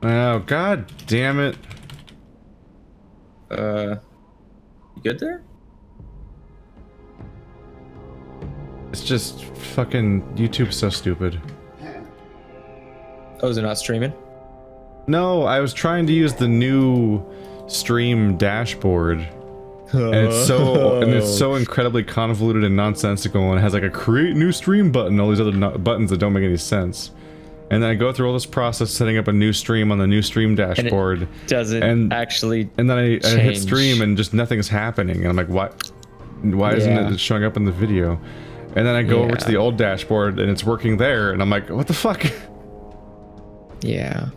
Oh, god damn it. You good there? It's just fucking YouTube's so stupid. Oh, is it not streaming? No, I was trying to use the new stream dashboard. And it's so incredibly convoluted and nonsensical, and it has like a create new stream button, all these other buttons that don't make any sense. And then I go through all this process setting up a new stream on the new stream dashboard. And it doesn't actually And then I hit stream and just nothing's happening. And I'm like, what? Why isn't it showing up in the video? And then I go over to the old dashboard and it's working there. And I'm like, what the fuck? Yeah.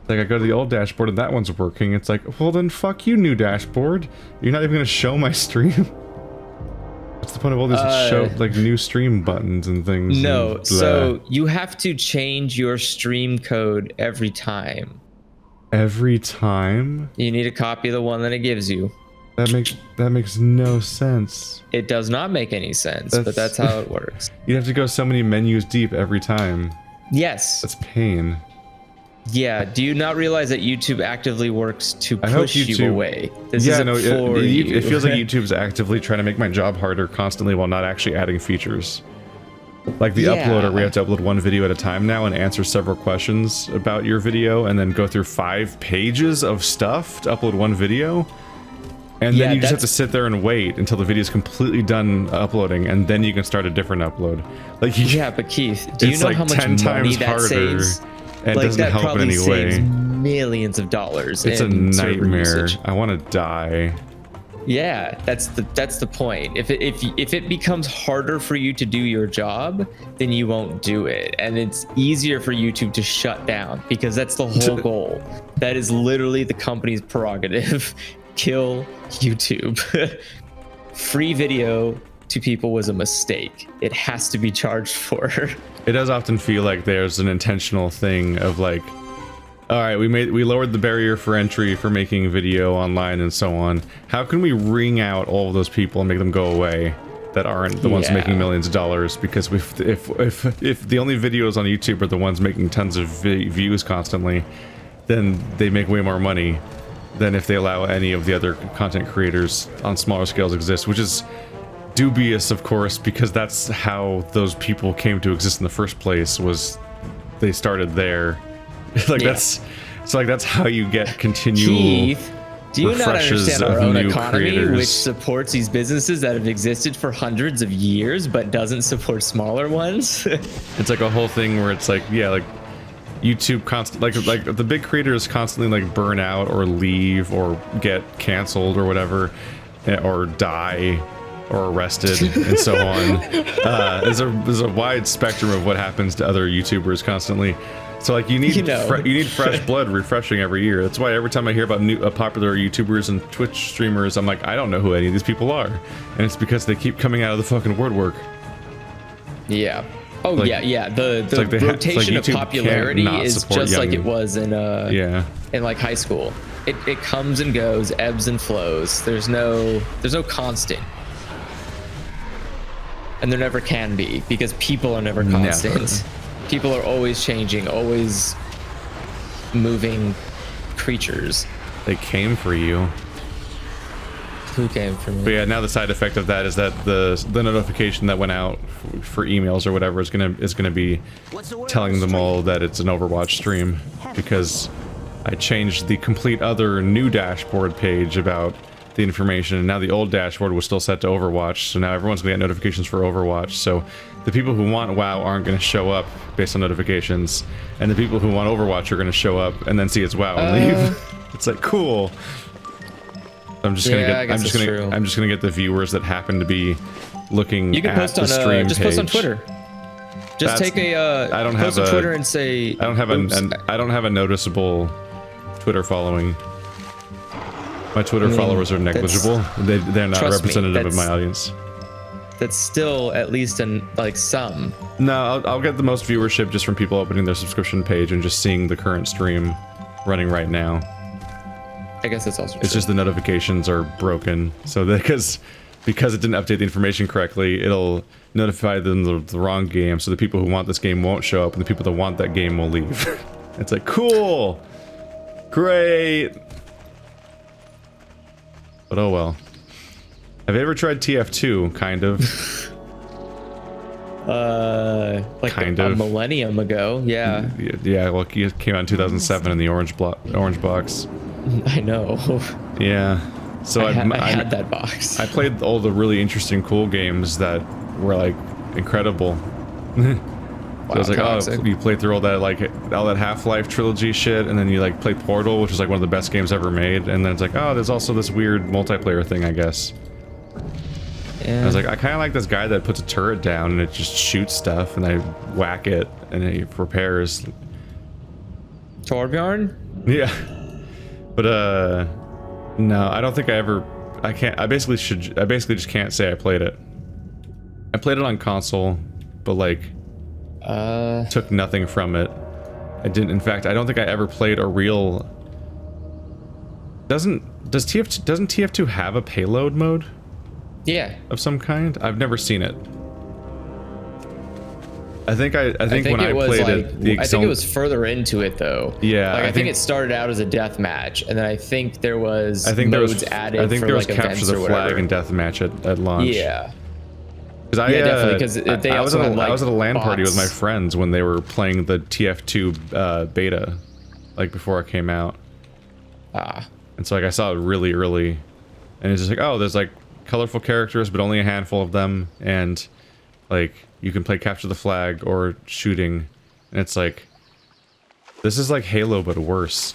Like I go to the old dashboard and that one's working. It's like, well then fuck you, new dashboard. You're not even gonna show my stream. What's the point of all these show like new stream buttons and things? No, and so you have to change your stream code every time. Every time? You need a copy of the one that it gives you. That makes no sense. It does not make any sense, but that's how it works. You have to go so many menus deep every time. Yes. That's pain. Yeah, do you not realize that YouTube actively works to push you away? This isn't for you. It feels like YouTube's actively trying to make my job harder constantly while not actually adding features. Like the uploader, we have to upload one video at a time now and answer several questions about your video and then go through 5 pages of stuff to upload one video. And then you just have to sit there and wait until the video is completely done uploading, and then you can start a different upload. Like but Keith, do you know like how much 10 money times that harder. saves? And it doesn't help in any way. Millions of dollars. It's a nightmare. I want to die. Yeah, that's the point. If it becomes harder for you to do your job, then you won't do it, and it's easier for YouTube to shut down because that's the whole goal. That is literally the company's prerogative. Kill YouTube. Free video to people was a mistake. It has to be charged for. It does often feel like there's an intentional thing of like, all right, we lowered the barrier for entry for making video online and so on. How can we wring out all of those people and make them go away that aren't the ones making millions of dollars? Because if the only videos on YouTube are the ones making tons of views constantly, then they make way more money than if they allow any of the other content creators on smaller scales exist, which is dubious, of course, because that's how those people came to exist in the first place. Was they started there? Like that's how you get continual Keith, do you not understand our own economy, creators. which supports these businesses that have existed for hundreds of years but doesn't support smaller ones? It's like a whole thing where it's like, yeah, like YouTube like the big creators constantly like burn out or leave or get canceled or whatever, or die or arrested and so on. There's a wide spectrum of what happens to other YouTubers constantly. So like you need fresh blood refreshing every year. That's why every time I hear about new popular YouTubers and Twitch streamers, I'm like, I don't know who any of these people are, and it's because they keep coming out of the fucking woodwork. Yeah. Oh like, yeah. The rotation of popularity is just like it was in like high school. It comes and goes, ebbs and flows. There's no constant. And there never can be, because people are never constant. Never. People are always changing, always moving creatures. They came for you. Who came for me? But yeah, now the side effect of that is that the notification that went out for emails or whatever is gonna be telling them all that it's an Overwatch stream, because I changed the complete other new dashboard page about the information, and now the old dashboard was still set to Overwatch, so now everyone's gonna get notifications for Overwatch. So the people who want WoW aren't gonna show up based on notifications, and the people who want Overwatch are gonna show up and then see it's WoW and leave. It's like, cool. I'm just gonna get the viewers that happen to be looking at the stream page. Just post on Twitter. Just take a post on Twitter and say I don't have a noticeable Twitter following. My Twitter followers are negligible. They're not representative of my audience. That's still at least some. No, I'll get the most viewership just from people opening their subscription page and just seeing the current stream running right now. I guess that's also true. It's just the notifications are broken, so because it didn't update the information correctly, it'll notify them the wrong game, so the people who want this game won't show up, and the people that want that game will leave. It's like, cool, great. But oh well. Have you ever tried TF2? Kind of. Like kind a of. millennium ago. Yeah. Yeah. Well, it came out in 2007 in the orange box. I know. Yeah. So I had that box. I played all the really interesting, cool games that were like incredible. So I was like, oh, you play through all that Half-Life trilogy shit, and then you like play Portal, which is like one of the best games ever made, and then it's like, oh, there's also this weird multiplayer thing, I guess. Yeah. I was like, I kind of like this guy that puts a turret down and it just shoots stuff, and I whack it and it repairs. Torbjorn? Yeah. But no, I don't think I basically just can't say I played it. I played it on console, but like took nothing from it. In fact, I don't think I ever played a real. Doesn't TF2 have a payload mode? Yeah. Of some kind? I've never seen it. I think when I played it, I think it was further into it though. Yeah. Like I think it started out as a death match, and then I think there was modes added. I think there was like capture the flag and death match at launch. Yeah. Yeah, definitely. Because I was at a LAN party with my friends when they were playing the TF2 beta, like before it came out. And so like I saw it really early, and it's just like, oh, there's like colorful characters, but only a handful of them, and like you can play capture the flag or shooting, and it's like, this is like Halo but worse.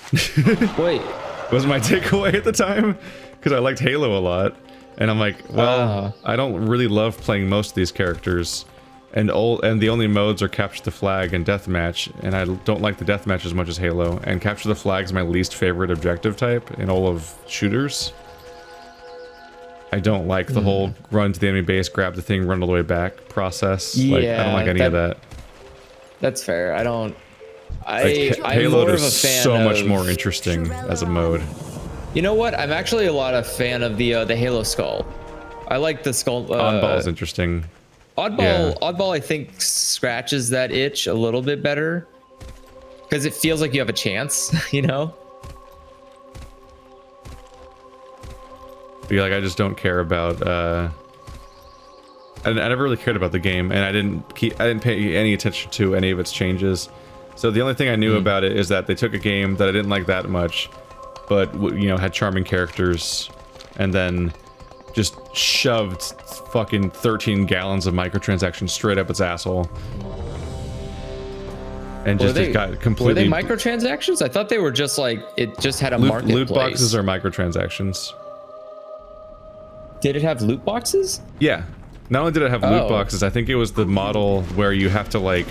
Wait, was my takeaway at the time, because I liked Halo a lot. And I'm like, well, I don't really love playing most of these characters, and the only modes are capture the flag and deathmatch, and I don't like the deathmatch as much as Halo. And capture the flag is my least favorite objective type in all of shooters. I don't like the whole run to the enemy base, grab the thing, run all the way back process. Yeah, like, I don't like any of that. That's fair. I'm Halo more is of a fan so much more interesting as a mode. You know what? I'm actually a lot of fan of the Halo skull. I like the skull. Oddball is interesting. Oddball, I think scratches that itch a little bit better because it feels like you have a chance. You know. But yeah, like I just don't care about. I never really cared about the game, and I didn't pay any attention to any of its changes. So the only thing I knew about it is that they took a game that I didn't like that much, but you know, had charming characters, and then just shoved fucking 13 gallons of microtransactions straight up its asshole. And it got completely... Were they microtransactions? I thought they were just like, it just had a marketplace. Loot boxes are microtransactions. Did it have loot boxes? Yeah. Not only did it have loot boxes, I think it was the model where you have to like...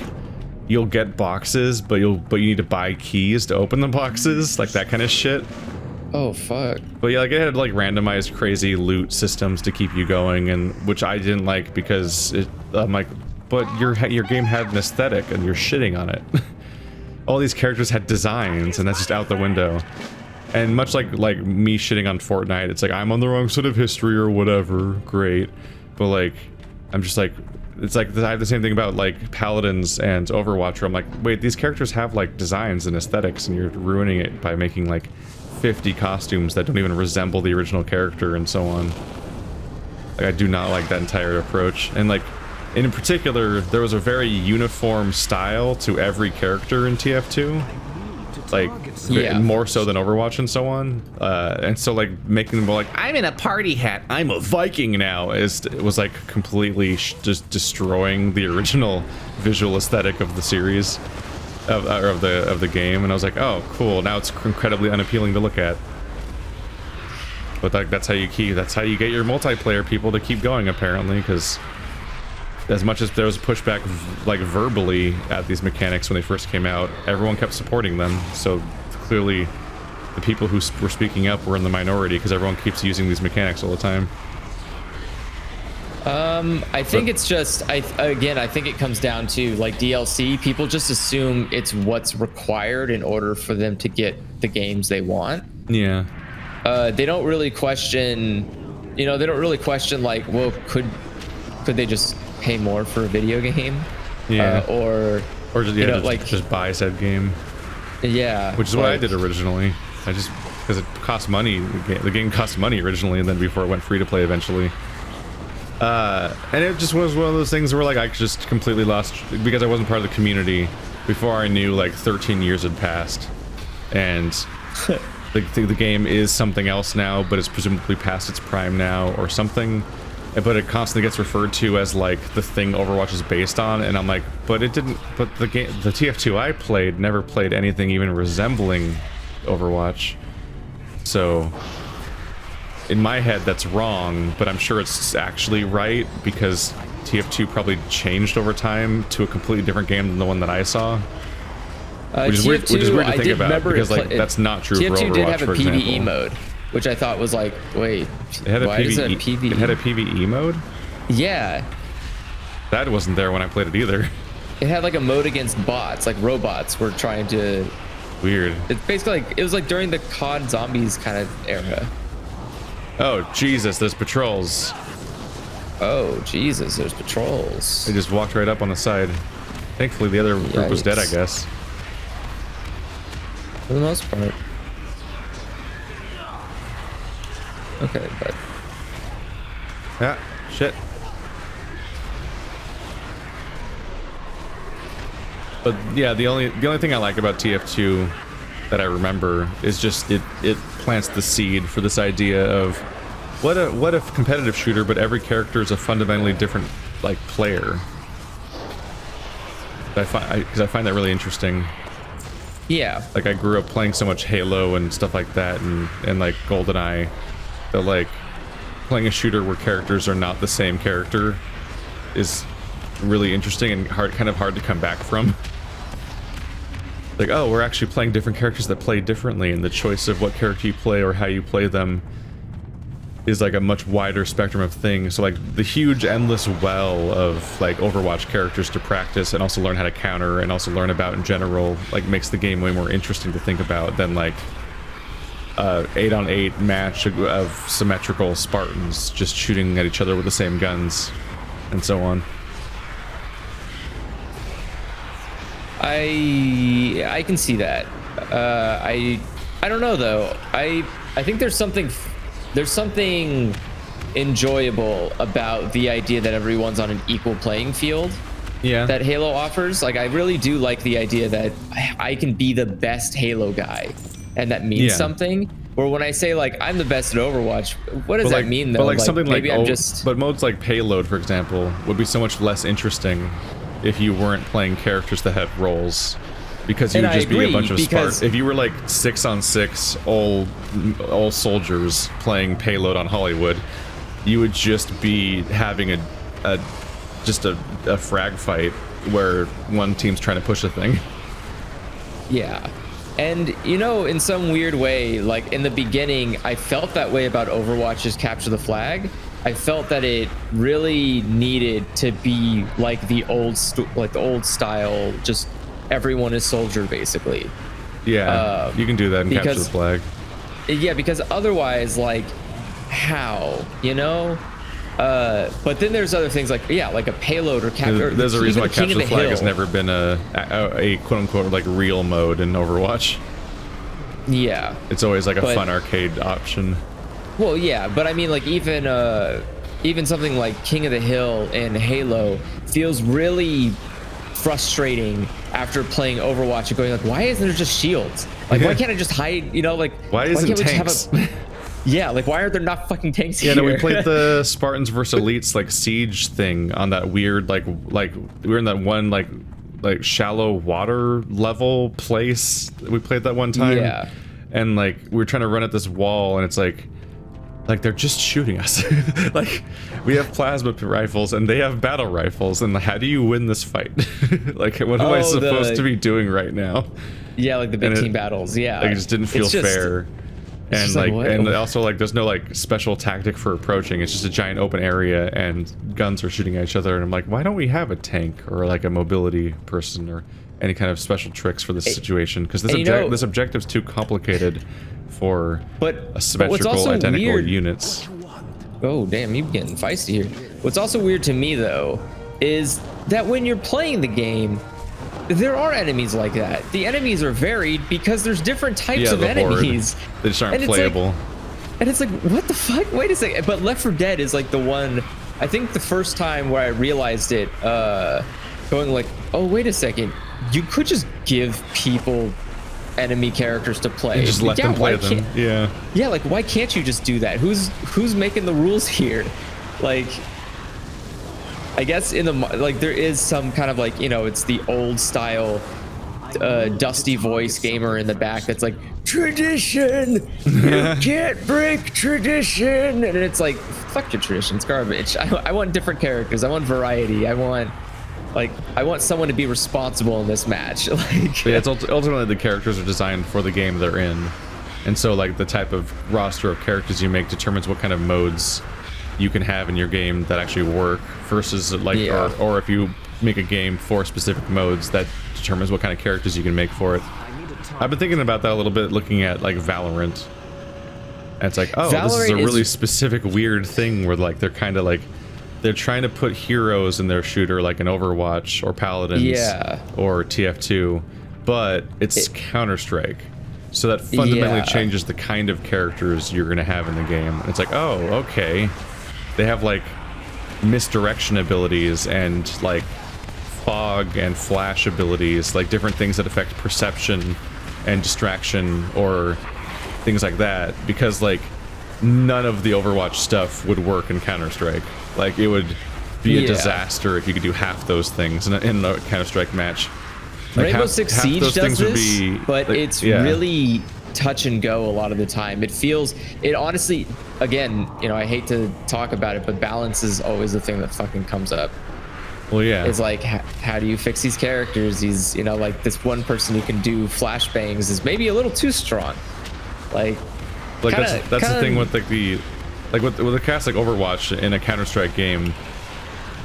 You'll get boxes, but you need to buy keys to open the boxes, like that kind of shit. Oh fuck. But yeah, like it had like randomized crazy loot systems to keep you going, and which I didn't like because I'm like, but your game had an aesthetic and you're shitting on it. All these characters had designs, and that's just out the window. And much like me shitting on Fortnite, it's like I'm on the wrong side of history or whatever. Great, but like I'm just like. It's like I have the same thing about like Paladins and Overwatch, where I'm like, wait, these characters have like designs and aesthetics, and you're ruining it by making like 50 costumes that don't even resemble the original character and so on. Like I do not like that entire approach. And like in particular, there was a very uniform style to every character in TF2. Like more so than Overwatch and so on, and so like making them like, I'm in a party hat, I'm a Viking now, it was like completely just destroying the original visual aesthetic of the series, of the game. And I was like, oh cool, now it's incredibly unappealing to look at. But that's how you get your multiplayer people to keep going, apparently, because as much as there was pushback like verbally at these mechanics when they first came out, everyone kept supporting them. So clearly the people who were speaking up were in the minority, because everyone keeps using these mechanics all the time. I think it's just, I think it comes down to like DLC. People just assume it's what's required in order for them to get the games they want. Yeah. They don't really question, like, well, could they just pay more for a video game? Yeah. Or just, just buy said game. Yeah. Which is what I did originally. I just, because it cost money. The game cost money originally, and then before it went free to play eventually. And it just was one of those things where like I just completely lost because I wasn't part of the community before I knew like 13 years had passed, and the game is something else now, but it's presumably past its prime now or something. But it constantly gets referred to as like the thing Overwatch is based on, and I'm like, but it didn't. But the game, the TF2 I played, never played anything even resembling Overwatch. So in my head, that's wrong, but I'm sure it's actually right because TF2 probably changed over time to a completely different game than the one that I saw. Which is weird to think about because like that's not true for Overwatch, TF2 did have a for PvE example. mode, which I thought was like, wait, It had a why is that PvE. PvE? It had a PvE mode? Yeah. That wasn't there when I played it either. It had like a mode against bots, like robots were trying to. Weird. It's basically like it was like during the COD zombies kind of era. Oh Jesus, there's patrols. Oh Jesus, there's patrols. They just walked right up on the side. Thankfully the other group was dead, I guess. For the most part. Okay, but Yeah, shit. But yeah, the only thing I like about TF2 that I remember is just it plants the seed for this idea of what if competitive shooter, but every character is a fundamentally different like player. Because I find that really interesting. yeah. Like I grew up playing so much Halo and stuff like that, and like GoldenEye, that like playing a shooter where characters are not the same character is really interesting and kind of hard to come back from. Like, oh, we're actually playing different characters that play differently, and the choice of what character you play or how you play them is like a much wider spectrum of things. So like the huge endless well of like Overwatch characters to practice and also learn how to counter and also learn about in general, like makes the game way more interesting to think about than like 8-on-8 match of symmetrical Spartans just shooting at each other with the same guns and so on. I can see that. I don't know though. I think there's something enjoyable about the idea that everyone's on an equal playing field. Yeah. That Halo offers. Like I really do like the idea that I can be the best Halo guy, and that means something. Or when I say like I'm the best at Overwatch, what does that mean though? But like something maybe like I'm just. But modes like Payload, for example, would be so much less interesting if you weren't playing characters that had roles, because you would just be a bunch of Spartans. If you were like 6-on-6 all soldiers playing Payload on Hollywood, you would just be having a frag fight where one team's trying to push a thing. Yeah. And you know, in some weird way, like in the beginning, I felt that way about Overwatch's Capture the Flag. I felt that it really needed to be like the old style, just everyone is soldier basically. Yeah, you can do that in Capture the Flag. Yeah, because otherwise, like, how, you know? But then there's other things like, yeah, like a Payload or Capture. There's a reason why Capture the Flag has never been a quote unquote like real mode in Overwatch. Yeah, it's always like a fun arcade option. Well, yeah, but I mean, like even something like King of the Hill in Halo feels really frustrating after playing Overwatch and going like, why isn't there just shields? Like, why can't I just hide? You know, like why isn't tanks? Yeah, like why are there not fucking tanks here? Yeah, no, we played the Spartans versus Elites like siege thing on that weird like we were in that one like shallow water level place. We played that one time. Yeah. And like we were trying to run at this wall, and it's like they're just shooting us. Like we have plasma rifles and they have battle rifles, and how do you win this fight? Like what am I supposed to be doing right now? Yeah, like the big team battles. Yeah, like it just didn't feel fair. And like and also like there's no like special tactic for approaching. It's just a giant open area and guns are shooting at each other, and I'm like, why don't we have a tank or like a mobility person or any kind of special tricks for this situation? Because this objective's too complicated for a symmetrical identical units. Oh damn, you're getting feisty here. What's also weird to me though is that when you're playing the game, there are enemies like that. The enemies are varied because there's different types of the enemies. Horde. They just aren't And playable. And it's like, what the fuck? Wait a second. But Left 4 Dead is like the one, I think the first time where I realized it, going like, oh, wait a second. You could just give people enemy characters to play. And just let them play them. Yeah. Yeah, like, why can't you just do that? Who's making the rules here? Like, I guess in the, like, there is some kind of like, you know, it's the old style dusty voice gamer in the back that's like, tradition, you can't break tradition, and it's like, fuck your tradition, it's garbage. I want different characters, I want variety, I want someone to be responsible in this match. Like, yeah, it's ultimately the characters are designed for the game they're in, and so like the type of roster of characters you make determines what kind of modes you can have in your game that actually work versus like, or if you make a game for specific modes, that determines what kind of characters you can make for it. I've been thinking about that a little bit, looking at like Valorant. And it's like, oh, this is a really specific weird thing where like they're kind of like, they're trying to put heroes in their shooter like an Overwatch or Paladins or TF2, but it's Counter-Strike. So that fundamentally changes the kind of characters you're going to have in the game. And it's like, oh, okay. They have like misdirection abilities and like fog and flash abilities, like different things that affect perception and distraction or things like that, because like none of the Overwatch stuff would work in Counter-Strike. Like it would be a disaster if you could do half those things in a Counter-Strike match. Like Rainbow Six Siege does this, but like, it's really touch and go a lot of the time. It honestly, again, you know, I hate to talk about it, but balance is always the thing that fucking comes up. Well, yeah. It's like, how do you fix these characters? These, you know, like this one person who can do flashbangs is maybe a little too strong. Like that's the thing with like with a cast like Overwatch in a Counter-Strike game.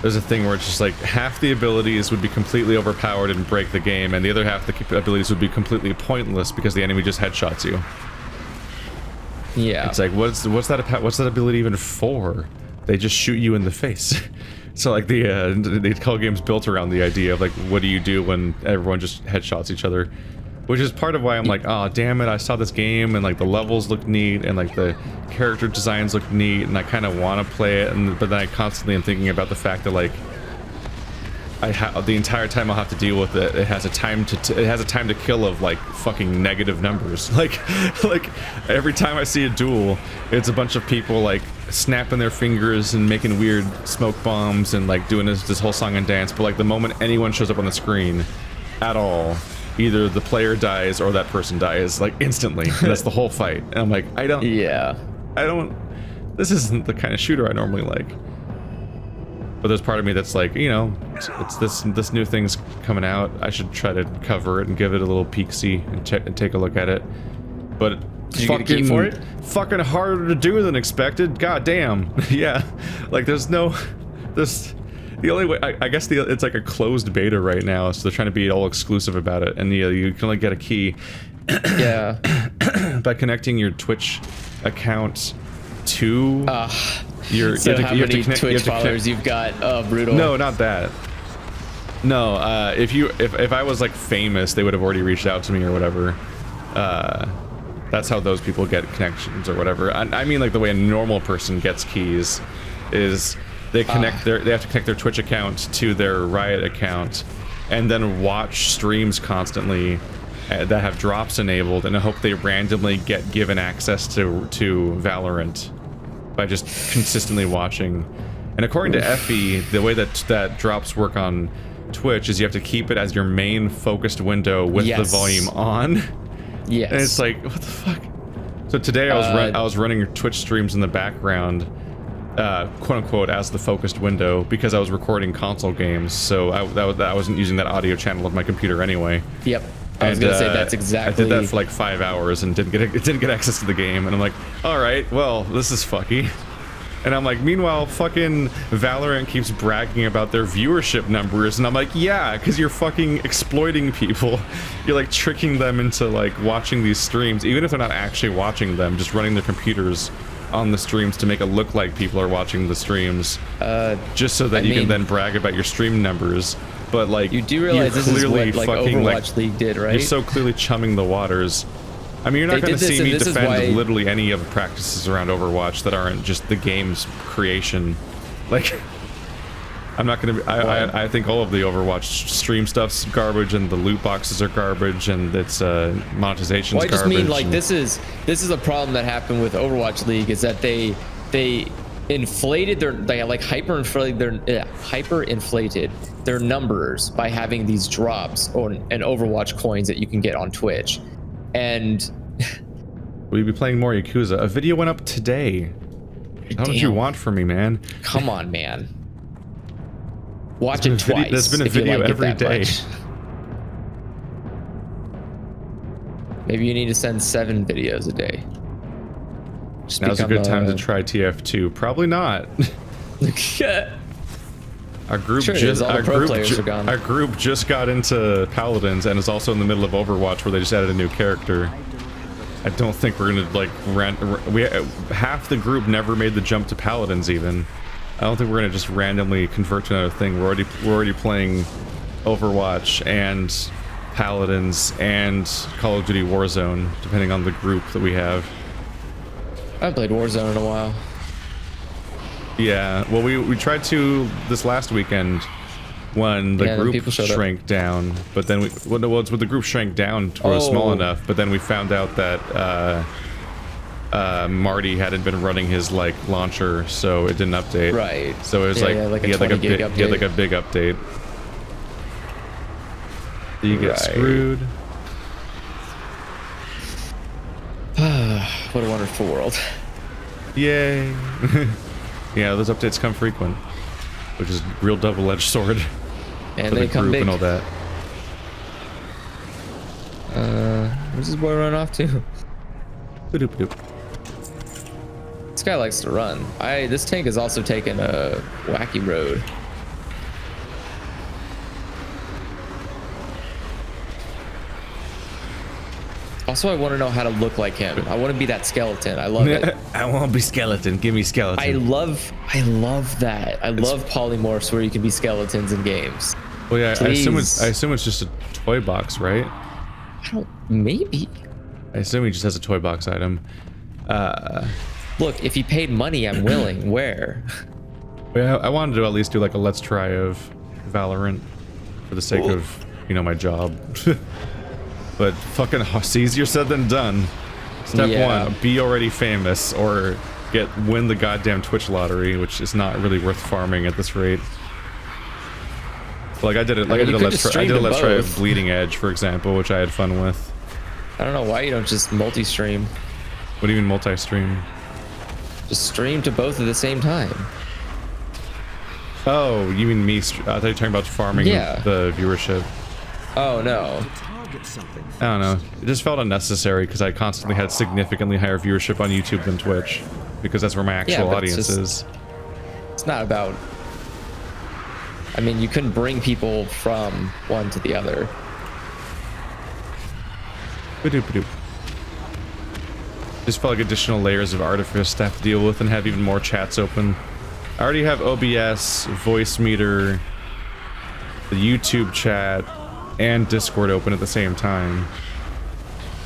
There's a thing where it's just like half the abilities would be completely overpowered and break the game, and the other half the abilities would be completely pointless because the enemy just headshots you. Yeah. It's like, what's that ability even for? They just shoot you in the face. So like the call games built around the idea of like, what do you do when everyone just headshots each other? Which is part of why I'm like, oh damn it, I saw this game and like the levels look neat and like the character designs look neat and I kind of want to play it, but then I constantly am thinking about the fact that like the entire time I'll have to deal with it. It has a time to kill of like fucking negative numbers. Like every time I see a duel, it's a bunch of people like snapping their fingers and making weird smoke bombs and like doing this whole song and dance. But like the moment anyone shows up on the screen at all, either the player dies or that person dies like instantly. That's the whole fight. And I'm like, I don't. This isn't the kind of shooter I normally like. But there's part of me that's like, you know, it's this new thing's coming out. I should try to cover it and give it a little peek-see and take a look at it. But did you get a key for it? Fucking harder to do than expected. God damn. Yeah. Like the only way, I guess it's like a closed beta right now, so they're trying to be all exclusive about it, and you can only get a key by connecting your Twitch account to how many Twitch followers you've got? Oh, brutal. No, not that. No, if I was like famous, they would have already reached out to me or whatever. That's how those people get connections or whatever. I mean, like the way a normal person gets keys is they have to connect their Twitch account to their Riot account and then watch streams constantly that have drops enabled, and I hope they randomly get given access to Valorant by just consistently watching. And according to Effie, the way that drops work on Twitch is you have to keep it as your main focused window with the volume on. Yes. And it's like, what the fuck? So today I was running Twitch streams in the background, quote unquote, as the focused window because I was recording console games. So I wasn't using that audio channel of my computer anyway. Yep. I was gonna say that's exactly. I did that for like 5 hours and didn't get access to the game, and I'm like, all right, well, this is fucky. And I'm like, meanwhile, fucking Valorant keeps bragging about their viewership numbers, and I'm like, yeah, because you're fucking exploiting people. You're like tricking them into like watching these streams, even if they're not actually watching them, just running their computers on the streams to make it look like people are watching the streams, just so that you can then brag about your stream numbers. but like you do realize you're this is clearly what like fucking Overwatch League did, right? You're so clearly chumming the waters. I mean, you're not They going to did this, see and me this is defend why- literally any of the practices around Overwatch that aren't just the game's creation. Like, I'm not going to. I think all of the Overwatch stream stuff's garbage, and the loot boxes are garbage, and it's monetization's Well, I just garbage. mean like this is a problem that happened with Overwatch League is that they inflated they like hyperinflated their numbers by having these drops and Overwatch coins that you can get on Twitch, and We'll be playing more Yakuza. A video went up today. How much you want from me, man? come on, man. Watch it twice. There's been a if you video like it every that day. much. Maybe you need to send 7 videos a day. Just Now's a good time to become try TF2. Probably not. Our group Sure it is, all the pro players are gone. Our group just got into Paladins and is also in the middle of Overwatch, where they just added a new character. I don't think we're gonna like half the group never made the jump to Paladins even. I don't think we're gonna just randomly convert to another thing. We're already playing Overwatch and Paladins and Call of Duty Warzone, depending on the group that we have. I haven't played Warzone in a while. Yeah, well, we tried to this last weekend when the group shrank down, but then it's when the group shrank down to where it was small enough, but then we found out that Marty hadn't been running his like launcher, so it didn't update. Right. So it was he had like a big update. You get screwed. What a wonderful world. Yay. Yeah, those updates come frequent, which is real double-edged sword. And for they the come group big. and all that. Where's this boy run off to? Ba-doop-doop. This guy likes to run. This tank has also taken a wacky road. Also, I want to know how to look like him. I want to be that skeleton. I love it. I want to be skeleton. Give me skeleton. I love that. I love polymorphs where you can be skeletons in games. Well, yeah, I assume Please. it's just a toy box, right? Maybe. I assume he just has a toy box item. Look, if he paid money, I'm willing. Where? Yeah, I wanted to at least do like a let's try of Valorant for the sake of, my job. But fucking it's easier said than done. Step 1, be already famous or win the goddamn Twitch lottery, which is not really worth farming at this rate. Like I did a let's try of Bleeding Edge, for example, which I had fun with. I don't know why you don't just multi-stream. What do you mean multi-stream? Just stream to both at the same time. Oh, you mean me? I thought you were talking about farming the viewership. Oh no. I don't know. It just felt unnecessary because I constantly had significantly higher viewership on YouTube than Twitch, because that's where my actual audience is. It's not about. I mean, you couldn't bring people from one to the other. Ba-doop-a-doop. Just felt like additional layers of artifice to have to deal with and have even more chats open. I already have OBS, voice meter, the YouTube chat, and Discord open at the same time.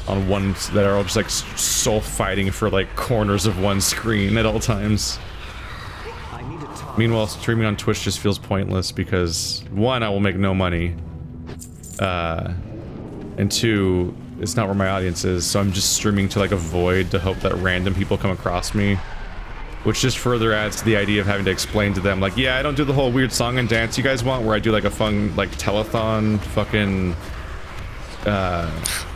On one that are all just like soul fighting for like corners of one screen at all times. Meanwhile, streaming on Twitch just feels pointless because 1, I will make no money. And 2, it's not where my audience is, so I'm just streaming to like a void to hope that random people come across me. Which just further adds to the idea of having to explain to them, like, yeah, I don't do the whole weird song and dance you guys want, where I do like a fun, like, telethon fucking,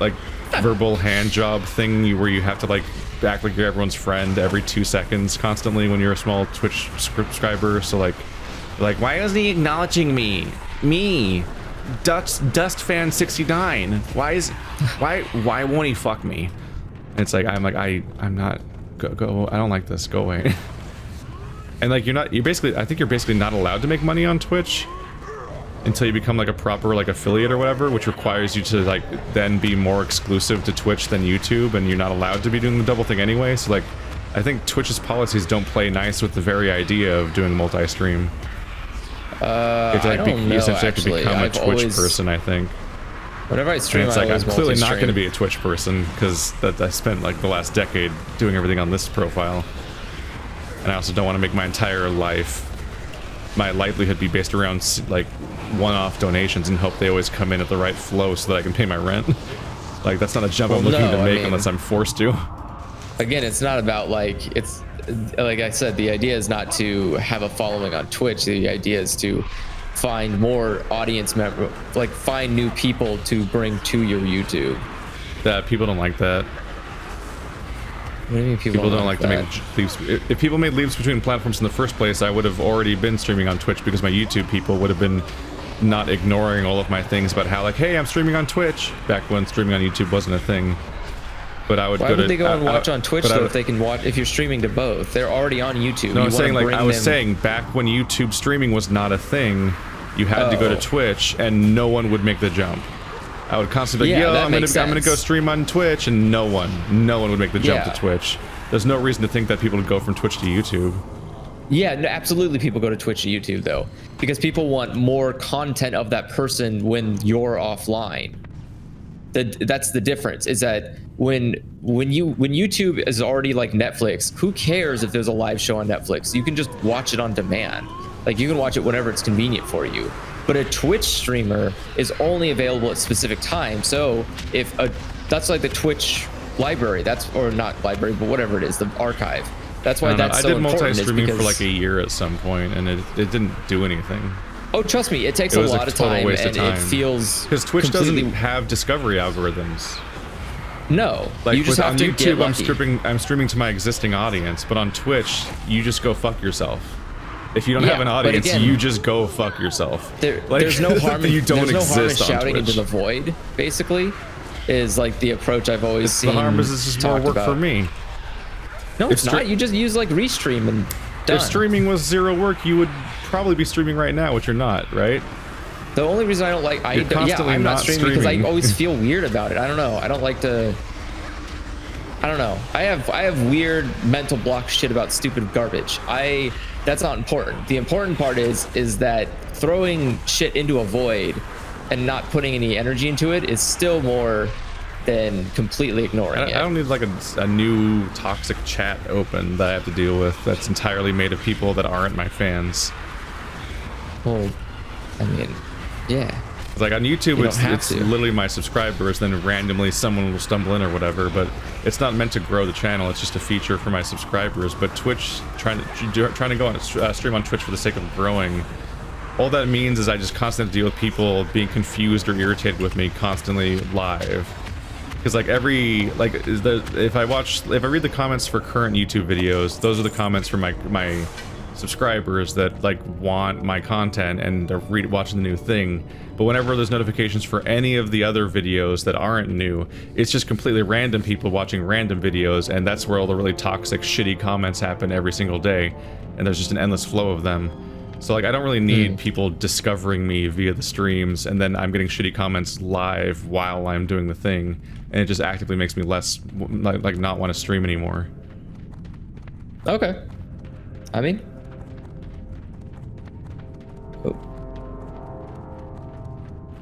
like, verbal hand job thing where you have to, like, act like you're everyone's friend every 2 seconds constantly when you're a small Twitch subscriber. So, like, why isn't he acknowledging me? Me, Dustfan69. Why won't he fuck me? And it's like, I'm not. Go, I don't like this, go away. And like I think you're basically not allowed to make money on Twitch until you become like a proper like affiliate or whatever, which requires you to like then be more exclusive to Twitch than YouTube, and you're not allowed to be doing the double thing anyway. So like I think Twitch's policies don't play nice with the very idea of doing multi-stream. I don't know, essentially have to actually. become a I've Twitch always- person, I think. Whenever I stream, And it's I like, I'm always clearly not multi-stream. going to be a Twitch person because I spent like the last decade doing everything on this profile. And I also don't want to make my entire life, my livelihood be based around like one-off donations and hope they always come in at the right flow so that I can pay my rent. Like, that's not a jump I'm looking to make unless I'm forced to. Again, it's not about like, it's like I said, the idea is not to have a following on Twitch. The idea is to find more audience member, like find new people to bring to your YouTube. That people don't like that. What do you mean people don't like to make leaps? If people made leaps between platforms in the first place, I would have already been streaming on Twitch because my YouTube people would have been not ignoring all of my things about how like, hey, I'm streaming on Twitch, back when streaming on YouTube wasn't a thing. But I would Why go would to, they go and watch on Twitch though would, if they can watch, if you're streaming to both? They're already on YouTube. No, you I'm saying like, I was them... saying back when YouTube streaming was not a thing, you had to go to Twitch and no one would make the jump. I would constantly be like, yo, I'm gonna go stream on Twitch, and no one would make the jump to Twitch. There's no reason to think that people would go from Twitch to YouTube. Yeah, no, absolutely people go to Twitch to YouTube though, because people want more content of that person when you're offline. That's the difference, is that when YouTube is already like Netflix, who cares if there's a live show on Netflix? You can just watch it on demand. Like, you can watch it whenever it's convenient for you. But a Twitch streamer is only available at specific times. So that's like the Twitch library, or not library, but whatever it is, the archive. That's why that's so important. I did multi-streaming for like a year at some point, and it didn't do anything. Oh, trust me, it takes a lot of time, and it feels because Twitch doesn't have discovery algorithms. No, like you just have on to YouTube, get lucky. I'm streaming to my existing audience, but on Twitch, you just go fuck yourself. If you don't have an audience, again, you just go fuck yourself. There's no harm. You don't there's no harm in exist on shouting Twitch. into the void. Basically, is like the approach I've always seen. The harm is it's just more work for me. No, it's not. You just use like restream and done. If streaming was zero work, you would probably be streaming right now, which you're not, right? The only reason I don't like, I'm not streaming because I always feel weird about it. I don't know. I don't like to. I don't know. I have weird mental block shit about stupid garbage. That's not important. The important part is that throwing shit into a void and not putting any energy into it is still more than completely ignoring it. I don't need like a new toxic chat open that I have to deal with that's entirely made of people that aren't my fans. Well, I mean, yeah. Like on YouTube, it's literally my subscribers, then randomly someone will stumble in or whatever, but it's not meant to grow the channel, it's just a feature for my subscribers. But Twitch, trying to go on stream on Twitch for the sake of growing, all that means is I just constantly have to deal with people being confused or irritated with me constantly live. Because like if I read the comments for current YouTube videos, those are the comments from my subscribers that like want my content and are watching the new thing. But whenever there's notifications for any of the other videos that aren't new, it's just completely random people watching random videos, and that's where all the really toxic, shitty comments happen every single day, and there's just an endless flow of them. So like I don't really need people discovering me via the streams, and then I'm getting shitty comments live while I'm doing the thing, and it just actively makes me less like not want to stream anymore. Okay. I mean,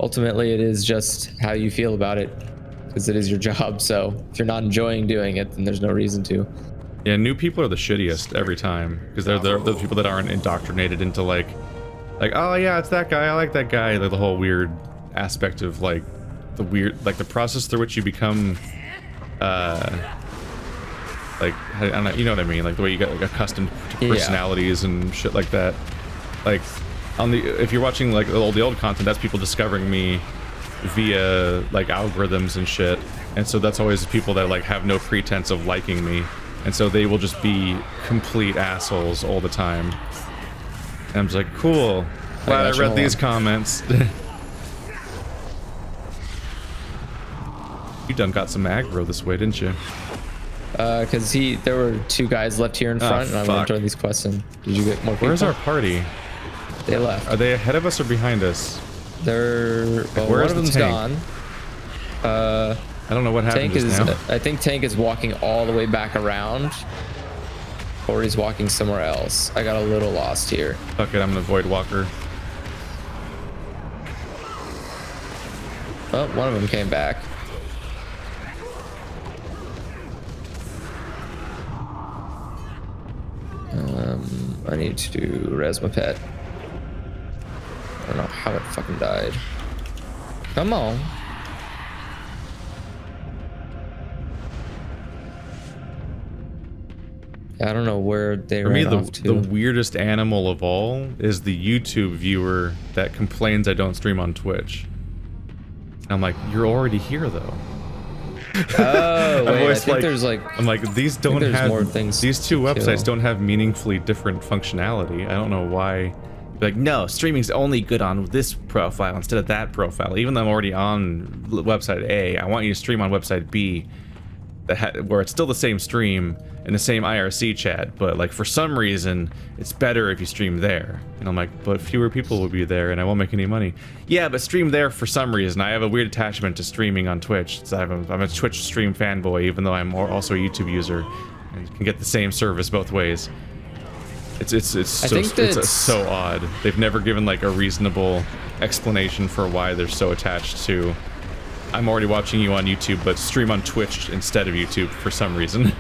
ultimately it is just how you feel about it, because it is your job. So if you're not enjoying doing it, then there's no reason to. Yeah, new people are the shittiest every time, because they're the people that aren't indoctrinated into like oh yeah, it's that guy, I like that guy. Like the whole weird aspect of like the process through which you become like, I don't know, you know what I mean, like the way you get like accustomed to personalities and shit like that. Like if you're watching like the old content, that's people discovering me via like algorithms and shit, and so that's always people that like have no pretense of liking me, and so they will just be complete assholes all the time. And I'm just like, cool, glad I read these comments. You done got some aggro this way, didn't you? Because there were two guys left here in front, and I want to join these quests. And did you get more people? Where's our party? They left. Are they ahead of us or behind us? They're one of them's gone. I don't know what happened just now. I think Tank is walking all the way back around, or he's walking somewhere else. I got a little lost here. Fuck it, I'm gonna Void Walker. Oh, one of them came back. I need to res my pet. I don't know how it fucking died. Come on. I don't know where they ran off to. The weirdest animal of all is the YouTube viewer that complains I don't stream on Twitch. I'm like, you're already here though. Oh, wait, I think there's like... I'm like, these don't have... more things these two to websites kill. don't have meaningfully different functionality. I don't know why. Like, no, streaming's only good on this profile instead of that profile. Even though I'm already on website A, I want you to stream on website B, where it's still the same stream and the same IRC chat, but like for some reason it's better if you stream there. And I'm like, but fewer people will be there and I won't make any money. Yeah, but stream there for some reason. I have a weird attachment to streaming on Twitch. So I'm a Twitch stream fanboy, even though I'm also a YouTube user and can get the same service both ways. It's so odd. They've never given like a reasonable explanation for why they're so attached to I'm already watching you on YouTube, but stream on Twitch instead of YouTube for some reason.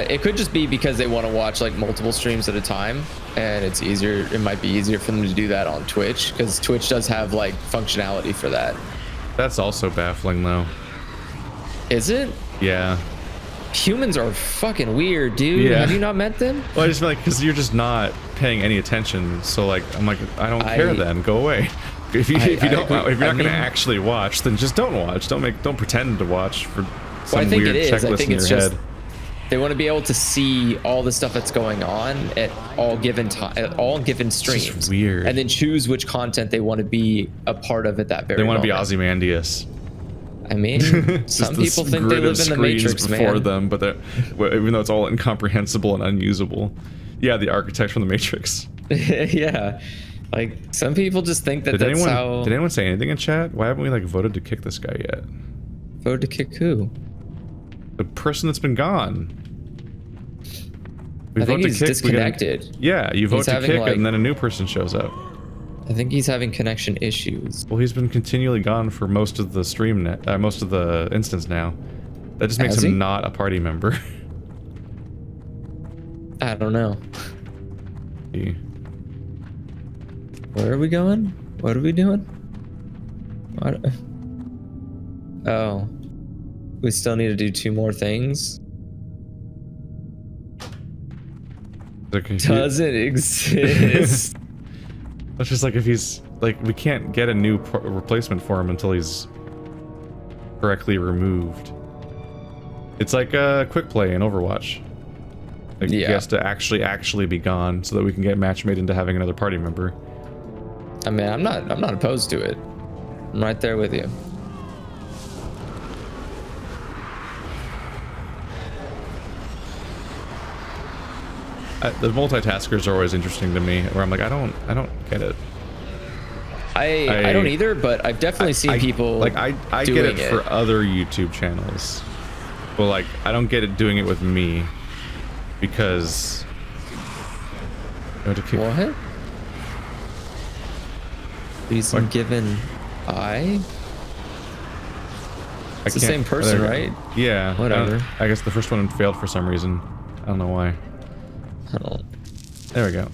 It could just be because they want to watch like multiple streams at a time, and it's easier. It might be easier for them to do that on Twitch because Twitch does have like functionality for that. That's also baffling, though. Is it? Yeah. Humans are fucking weird, dude. Yeah. Have you not met them? Well, I just feel like because you're just not paying any attention. So like, I'm like, I don't care. Then go away. If you're not going to actually watch, then just don't watch. Don't pretend to watch for some weird checklist in your head. They want to be able to see all the stuff that's going on at all given time, at all given streams. It's just weird. And then choose which content they want to be a part of at that very moment. They want to be Ozymandias. I mean, some people think they live in the Matrix, before man. them, but even though it's all incomprehensible and unusable. Yeah, the architecture from the Matrix. Yeah. Like, some people just think that that's how... Did anyone say anything in chat? Why haven't we, like, voted to kick this guy yet? Voted to kick who? The person that's been gone. I think he's disconnected. Yeah, you vote to kick and then a new person shows up. I think he's having connection issues. Well, he's been continually gone for most of the stream most of the instance now. That just makes him not a party member. I don't know. Where are we going? What are we doing? What? Oh. We still need to do 2 more things? Doesn't exist. It's just like if he's like, we can't get a new replacement for him until he's correctly removed. It's like a quick play in Overwatch. Like he has to actually be gone so that we can get match made into having another party member. I mean, I'm not opposed to it. I'm right there with you. The multitaskers are always interesting to me, where I'm like, I don't get it. I don't either, but I've definitely seen people like I get it for other YouTube channels, but like I don't get it doing it with me because what? Reason given it's the same person, right? Yeah. Whatever. I guess the first one failed for some reason. I don't know why. There we go.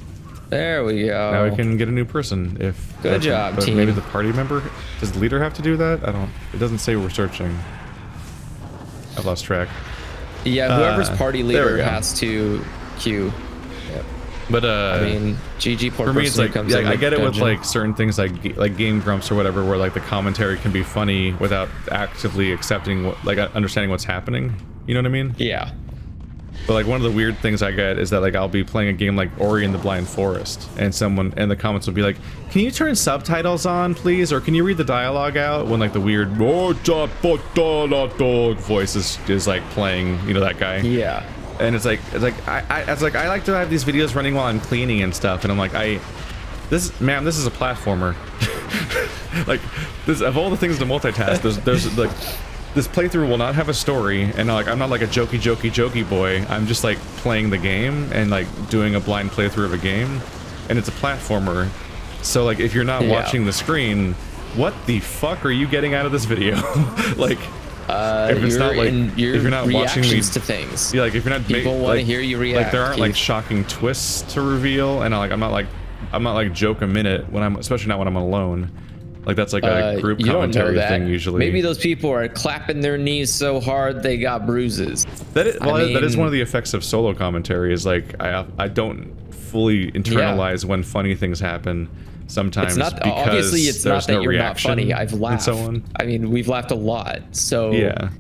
There we go. Now we can get a new person if... Good job, team. Maybe the party member... Does the leader have to do that? I don't... It doesn't say we're searching. I've lost track. Yeah, whoever's party leader has to queue. Yep. But I mean, GG poor for me, it's like, I get it with like certain things like Game Grumps or whatever, where like the commentary can be funny without actively accepting what, like understanding what's happening. You know what I mean? Yeah. But like one of the weird things I get is that like I'll be playing a game like Ori and the Blind Forest, and someone in the comments will be like, "Can you turn subtitles on, please? Or can you read the dialogue out?" When like the weird voice is like playing, you know, that guy. Yeah. And it's like I like to have these videos running while I'm cleaning and stuff, and I'm like, this is a platformer. Like this, of all the things to multitask, there's like. This playthrough will not have a story, and like I'm not like a jokey boy. I'm just like playing the game and like doing a blind playthrough of a game. and it's a platformer. So like, if you're not watching the screen, what the fuck are you getting out of this video? Like, if it's not like, if you're not watching these to things, yeah, like if you're not people want to hear you react. Like there aren't like shocking twists to reveal, and I'm not like joke a minute when I'm, especially not when I'm alone. Like that's like a group commentary thing usually. Maybe those people are clapping their knees so hard they got bruises. That is, well, that is one of the effects of solo commentary. Is like I don't fully internalize when funny things happen. Sometimes it's not, because obviously it's not that you're not funny. I've laughed. And so on. I mean, we've laughed a lot. So yeah,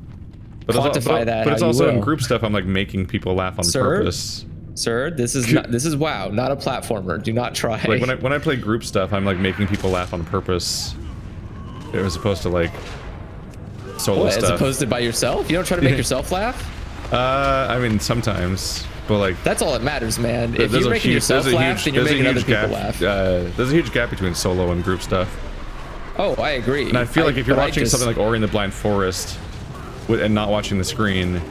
but quantify that. But it's also in group stuff. I'm like making people laugh on purpose. Sir, this is not, this is WoW, not a platformer. Do not try. Like when I play group stuff, I'm like making people laugh on purpose, as opposed to like solo stuff. As opposed to by yourself? You don't try to make yourself laugh? I mean sometimes. But like that's all that matters, man. If you're making yourself laugh, then you're making other people laugh. There's a huge gap between solo and group stuff. Oh, I agree. And I feel like if you're watching something like Ori and the Blind Forest, and not watching the screen,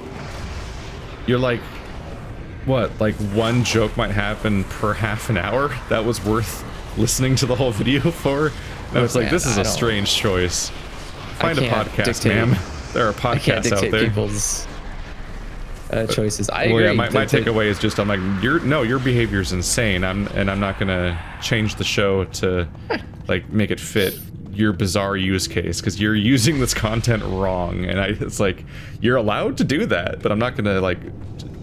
you're like, what? Like one joke might happen per half an hour. That was worth listening to the whole video for. And I was like, this is a strange choice. Find a podcast, ma'am. There are podcasts out there. People's choices. I agree. Yeah, my takeaway is just I'm like your behavior's insane. I'm not gonna change the show to like make it fit your bizarre use case because you're using this content wrong, and it's like you're allowed to do that, but I'm not gonna like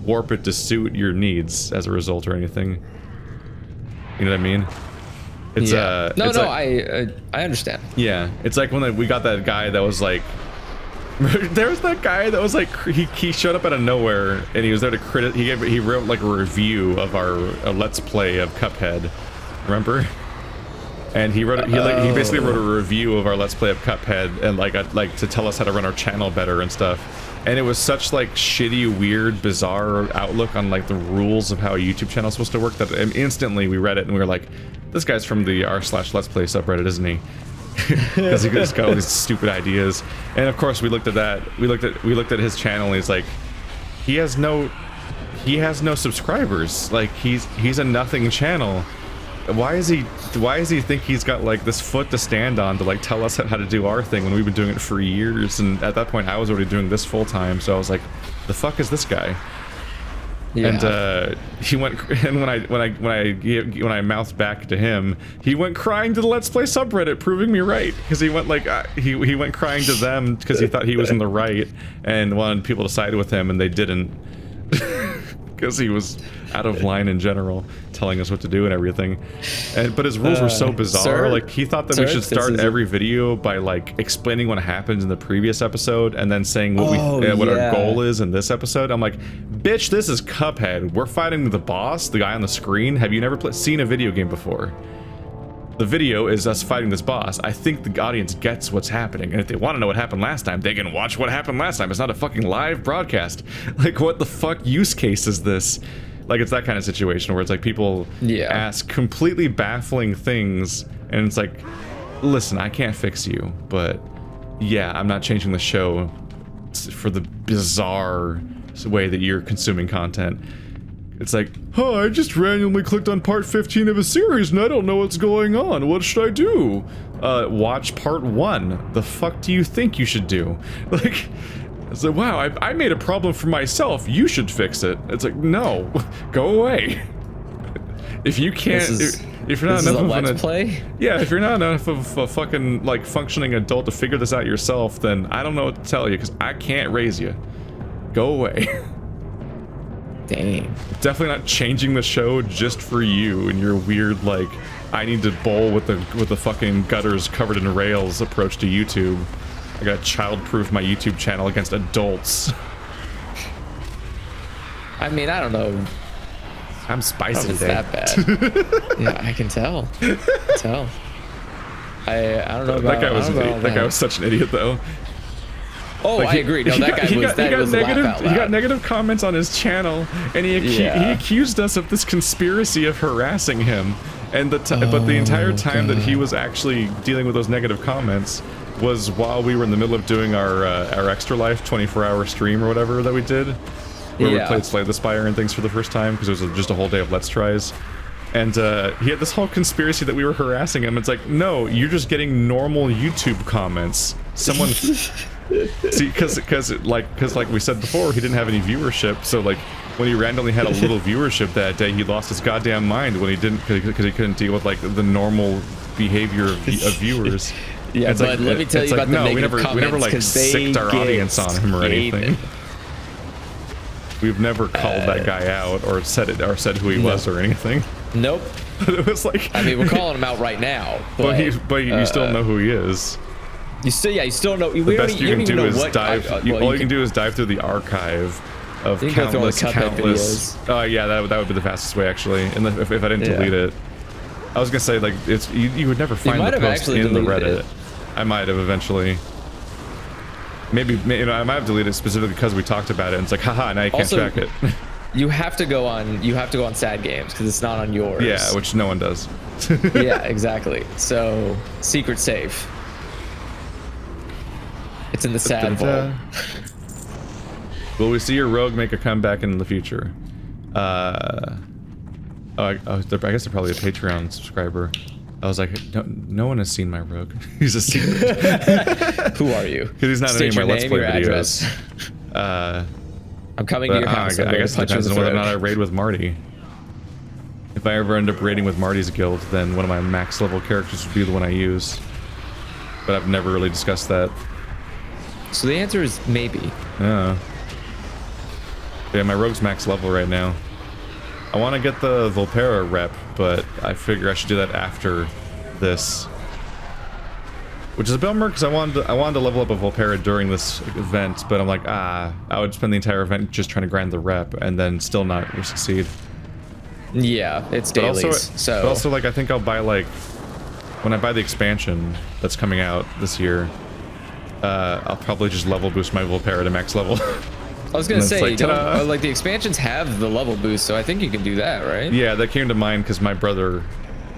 warp it to suit your needs as a result or anything. You know what I mean? It's I understand. Yeah, it's like when we got that guy that was like. There was that guy that was like he showed up out of nowhere and he was there to he wrote like a review of our let's play of Cuphead, remember? And he basically wrote a review of our let's play of Cuphead and like to tell us how to run our channel better and stuff. And it was such like shitty, weird, bizarre outlook on like the rules of how a YouTube channel is supposed to work that instantly we read it and we were like, this guy's from the r/let's play subreddit, isn't he? Because he just got all these stupid ideas. And of course we looked at that, we looked at his channel and he's like, he has no subscribers. Like he's a nothing channel. Why does he think he's got like this foot to stand on to like tell us how to do our thing when we've been doing it for years? And at that point I was already doing this full time, so I was like, the fuck is this guy? Yeah. And he went, and when I mouthed back to him, he went crying to the Let's Play subreddit, proving me right. Because he went like he went crying to them because he thought he was in the right and wanted people to side with him, and they didn't. Because he was out of line in general, telling us what to do and everything. But his rules were so bizarre. Sir, like he thought that we should start every video by like explaining what happened in the previous episode and then saying what our goal is in this episode. I'm like, bitch, this is Cuphead. We're fighting the boss, the guy on the screen. Have you never seen a video game before? The video is us fighting this boss. I think the audience gets what's happening, and if they want to know what happened last time, they can watch what happened last time. It's not a fucking live broadcast. Like, what the fuck use case is this? Like, it's that kind of situation where it's like people ask completely baffling things, and it's like, listen, I can't fix you, but yeah, I'm not changing the show for the bizarre way that you're consuming content. It's like, oh, I just randomly clicked on part 15 of a series and I don't know what's going on. What should I do? Watch part 1. The fuck do you think you should do? Like, it's like, wow, I made a problem for myself. You should fix it. It's like, no, go away. If you can't, if you're not enough of let's play? Yeah, if you're not enough of a fucking like functioning adult to figure this out yourself, then I don't know what to tell you because I can't raise you. Go away. Dang. Definitely not changing the show just for you and your weird like I need to bowl with the fucking gutters covered in rails approach to YouTube. I gotta child-proof my YouTube channel against adults. I mean, I don't know. I'm spicy today. That bad. Yeah, I can tell. I don't know about that guy was an idiot. That guy was such an idiot though. Oh, like I agree. No, that guy was negative. He got negative comments on his channel, and he accused us of this conspiracy of harassing him. And but the entire time that he was actually dealing with those negative comments was while we were in the middle of doing our Extra Life 24-hour stream or whatever that we did, where we played Slay the Spire and things for the first time because it was just a whole day of Let's Tries. And he had this whole conspiracy that we were harassing him. It's like, no, you're just getting normal YouTube comments. Someone, see, because like we said before, he didn't have any viewership. So like when he randomly had a little viewership that day, he lost his goddamn mind when he didn't, because he couldn't deal with like the normal behavior of viewers. Yeah, it's but like, let me tell you about the negative comments, we never like sicked our audience on him or anything. We've never called that guy out or said who he was or anything. Nope. It was like, I mean, we're calling him out right now. But you still know who he is. You still know. The best you can do is dive. All you can do is dive through the archive of countless. Oh yeah, that would be the fastest way actually. And if I didn't delete it, I was gonna say like you would never find the post in the Reddit. I might have eventually. Maybe I might have deleted it specifically because we talked about it. And it's like, haha, now you can't track it. You have to go on Sad Games because it's not on yours. Yeah, which no one does. Yeah, exactly. So secret safe. It's in the sad vault. Will we see your rogue make a comeback in the future? I guess they're probably a Patreon subscriber. I was like, no one has seen my rogue. He's a secret. Who are you? Because he's not in any of my Let's Play videos. I'm coming to your house. I guess it depends on whether or not I raid with Marty. If I ever end up raiding with Marty's guild, then one of my max level characters would be the one I use. But I've never really discussed that. So the answer is maybe. Yeah, my rogue's max level right now. I want to get the Volpera rep, but I figure I should do that after this. Which is a bummer because I wanted to level up a Volpera during this event, but I'm like, I would spend the entire event just trying to grind the rep and then still not succeed. Yeah, it's dailies. But also, like, I think I'll buy, like, when I buy the expansion that's coming out this year, I'll probably just level boost my Volpera to max level. I was gonna say, like the expansions have the level boost, so I think you can do that, right? Yeah, that came to mind because my brother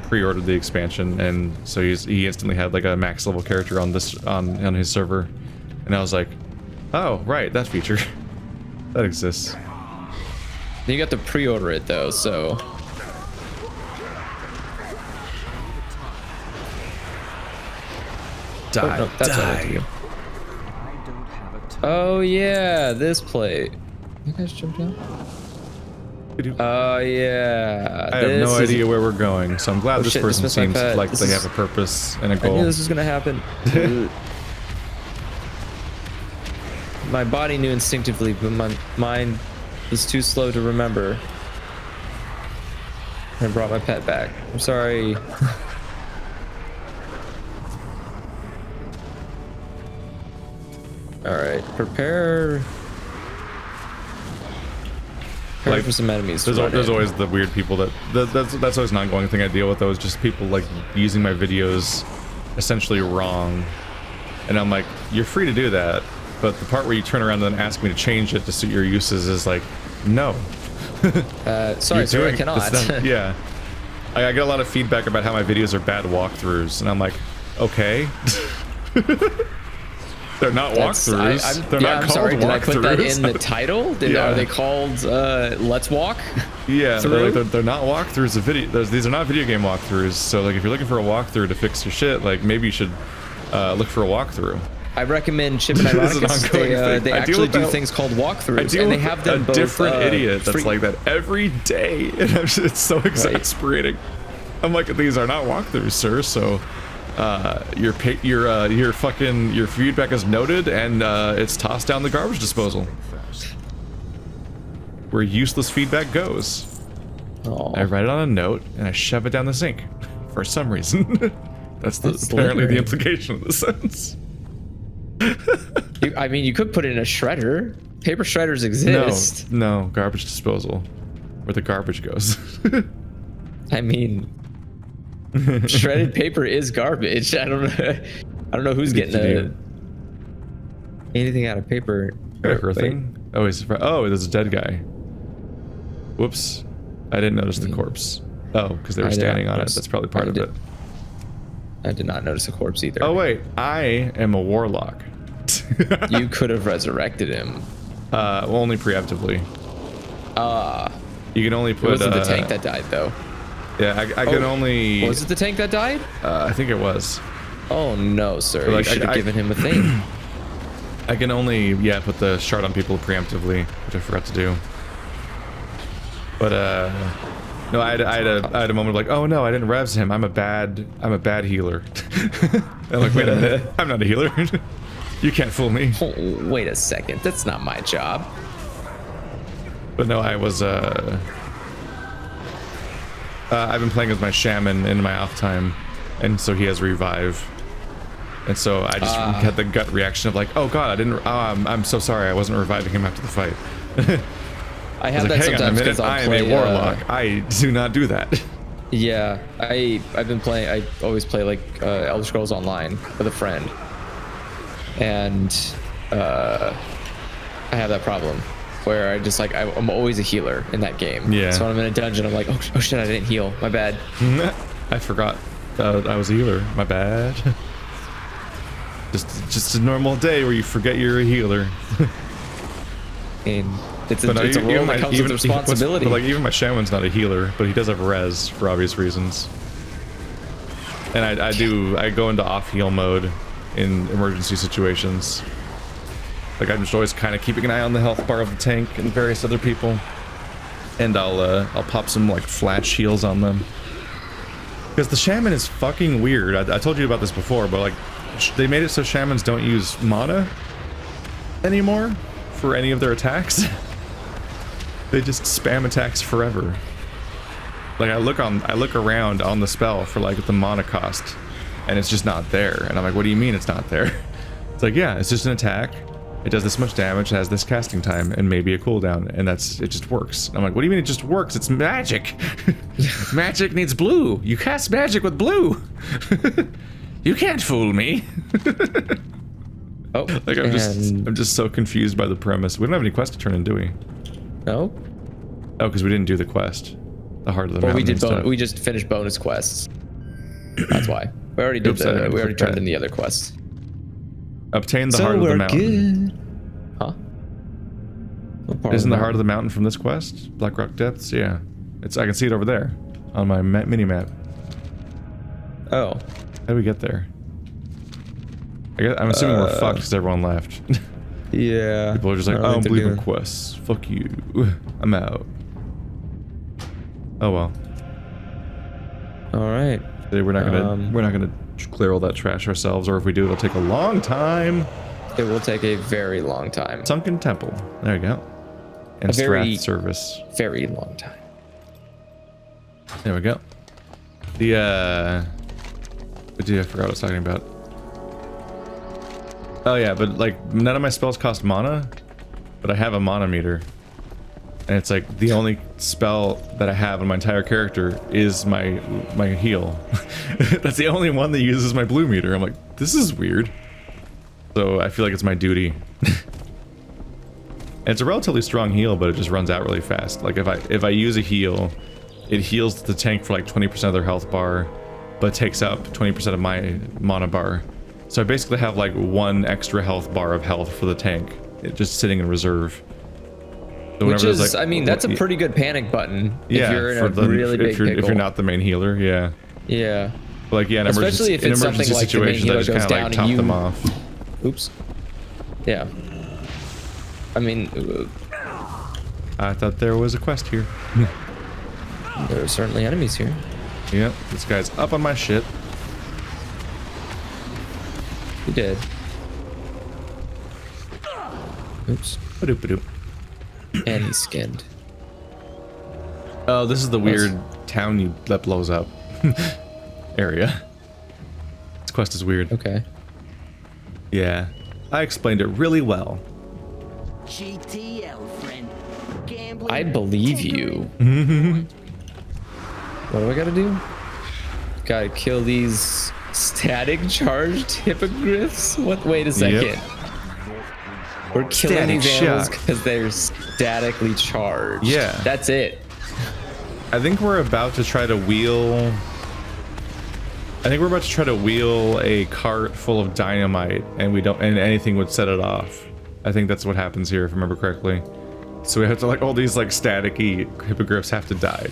pre-ordered the expansion, and so he instantly had like a max level character on on his server, and I was like, oh right, that feature that exists. You got to pre-order it though, so. Die, no, that's die. Oh yeah, this plate. You guys jumped down? Oh yeah. I have no idea where we're going, so I'm glad this person seems like they have a purpose and a goal. I knew this was gonna happen. My body knew instinctively, but my mind was too slow to remember. I brought my pet back. I'm sorry. All right, prepare like, for some enemies. There's always the weird people that's always an ongoing thing I deal with. Though is just people like using my videos essentially wrong, and I'm like, you're free to do that, but the part where you turn around and ask me to change it to suit your uses is like, no. Sorry, sir, I cannot. Yeah, I get a lot of feedback about how my videos are bad walkthroughs, and I'm like, okay. They're not walkthroughs. They're not called walkthroughs. Did I put that in the title? Are they called Let's Walk? Yeah, they're not walkthroughs of video. These are not video game walkthroughs. So like, if you're looking for a walkthrough to fix your shit, like maybe you should look for a walkthrough. I recommend Chip and Ironicus. They actually do things called walkthroughs, and they have them both. A different idiot that's like that every day, and it's so exasperating. Right. I'm like, these are not walkthroughs, sir. So. Your feedback is noted, and it's tossed down the garbage disposal, where useless feedback goes. Aww. I write it on a note and I shove it down the sink for some reason. That's apparently the implication of the sentence. I mean, you could put it in a shredder. Paper shredders exist. No, garbage disposal, where the garbage goes. I mean. Shredded paper is garbage. I don't know who's getting anything out of paper. Earthing? Oh, there's a dead guy. Whoops. I didn't notice the corpse. Oh, because they were standing on it. That's probably part of it. I did not notice a corpse either. Oh wait, I am a warlock. You could have resurrected him. Well, only preemptively. You can only put. It wasn't the tank that died though. Yeah, I can only... Was it the tank that died? I think it was. Oh no, sir. Like, you should have given him a thing. I can only, put the shard on people preemptively, which I forgot to do. But, no, I had a moment of like, oh no, I didn't revs him. I'm a bad healer. I'm like, wait a minute, I'm not a healer. You can't fool me. Oh, wait a second, that's not my job. But no, I was, I've been playing as my shaman in my off time, and so he has revive. And so I just had the gut reaction of like, oh god, I'm so sorry, I wasn't reviving him after the fight. I have like, that hang on a sometimes minute, because I am a warlock. I do not do that. Yeah, I've been playing. I always play like Elder Scrolls Online with a friend, and I have that problem where I just like I'm always a healer in that game. Yeah. So when I'm in a dungeon, I'm like, oh shit, I didn't heal. My bad. I forgot I was a healer. My bad. Just a normal day where you forget you're a healer. And it's a role that comes with responsibility. But like even my shaman's not a healer, but he does have res for obvious reasons. And I go into off heal mode in emergency situations. Like I'm just always kind of keeping an eye on the health bar of the tank and various other people, and I'll pop some like flash heals on them. Because the shaman is fucking weird. I told you about this before, but like they made it so shamans don't use mana anymore for any of their attacks. They just spam attacks forever. Like I look around on the spell for like the mana cost, and it's just not there. And I'm like, what do you mean it's not there? It's like, yeah, it's just an attack. It does this much damage, has this casting time, and maybe a cooldown, and it just works. And I'm like, what do you mean it just works? It's magic. Magic needs blue. You cast magic with blue. You can't fool me. Oh, like I'm just so confused by the premise. We don't have any quests to turn in, do we? No. Oh, because we didn't do the quest. The heart of the mountain. We did. Stuff. We just finished bonus quests. That's why we already did. We already turned in the other quests. Obtain the heart of the mountain. Good. Huh? Isn't the heart of the mountain from this quest? Blackrock Depths? Yeah. I can see it over there on my mini-map. Oh. How do we get there? I'm assuming we're fucked because everyone left. Yeah. People are just like, I don't believe in quests. Fuck you. I'm out. Oh well. Alright. Today we're not gonna clear all that trash ourselves, or if we do, it'll take a long time. It will take a very long time. Sunken Temple. There you go. And Strath Service. Very long time. There we go. Dude, I forgot what I was talking about. Oh yeah, but like none of my spells cost mana, but I have a mana meter. And it's like the only spell that I have on my entire character is my heal. That's the only one that uses my blue meter. I'm like, this is weird. So I feel like it's my duty. And it's a relatively strong heal, but it just runs out really fast. Like if I use a heal, it heals the tank for like 20% of their health bar, but takes up 20% of my mana bar. So I basically have like one extra health bar of health for the tank, just sitting in reserve. So which is, like, I mean, that's a pretty good panic button. Yeah, if you're in a really big pickle. If you're not the main healer, yeah. Yeah. But like, yeah, in especially if it's something like the main healer goes down like top them off. Oops. Yeah. I mean, I thought there was a quest here. There are certainly enemies here. Yep, this guy's up on my shit. He did. Oops. Ba-doop-ba-doop. And he's skinned. Oh, this is the weird town that blows up area. This quest is weird. Okay. Yeah, I explained it really well. GTL friend. Gambling. I believe you. What do I gotta do? Gotta kill these static charged hippogriffs? What? Wait a second. Yep. We're killing Static these animals shock. because they're statically charged. Yeah. That's it. I think we're about to try to wheel... a cart full of dynamite, and anything would set it off. I think that's what happens here, if I remember correctly. So we have to, like, all these, like, static-y hippogriffs have to die.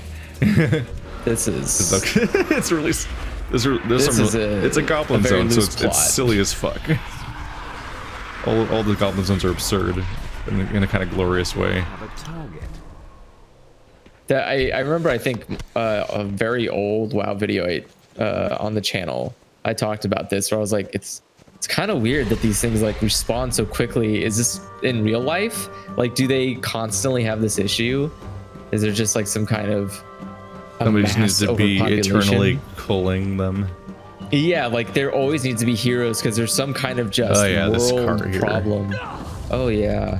This is it's really it's a goblin zone, so it's silly as fuck. All the goblin zones are absurd in a kind of glorious way. I remember, I think a very old WoW video on the channel, I talked about this, where I was like, it's kind of weird that these things like respawn so quickly. Is this in real life? Like, do they constantly have this issue? Is there just like some kind of somebody just needs to be eternally culling them? Yeah, like there always needs to be heroes because there's some kind of just world problem. Oh yeah.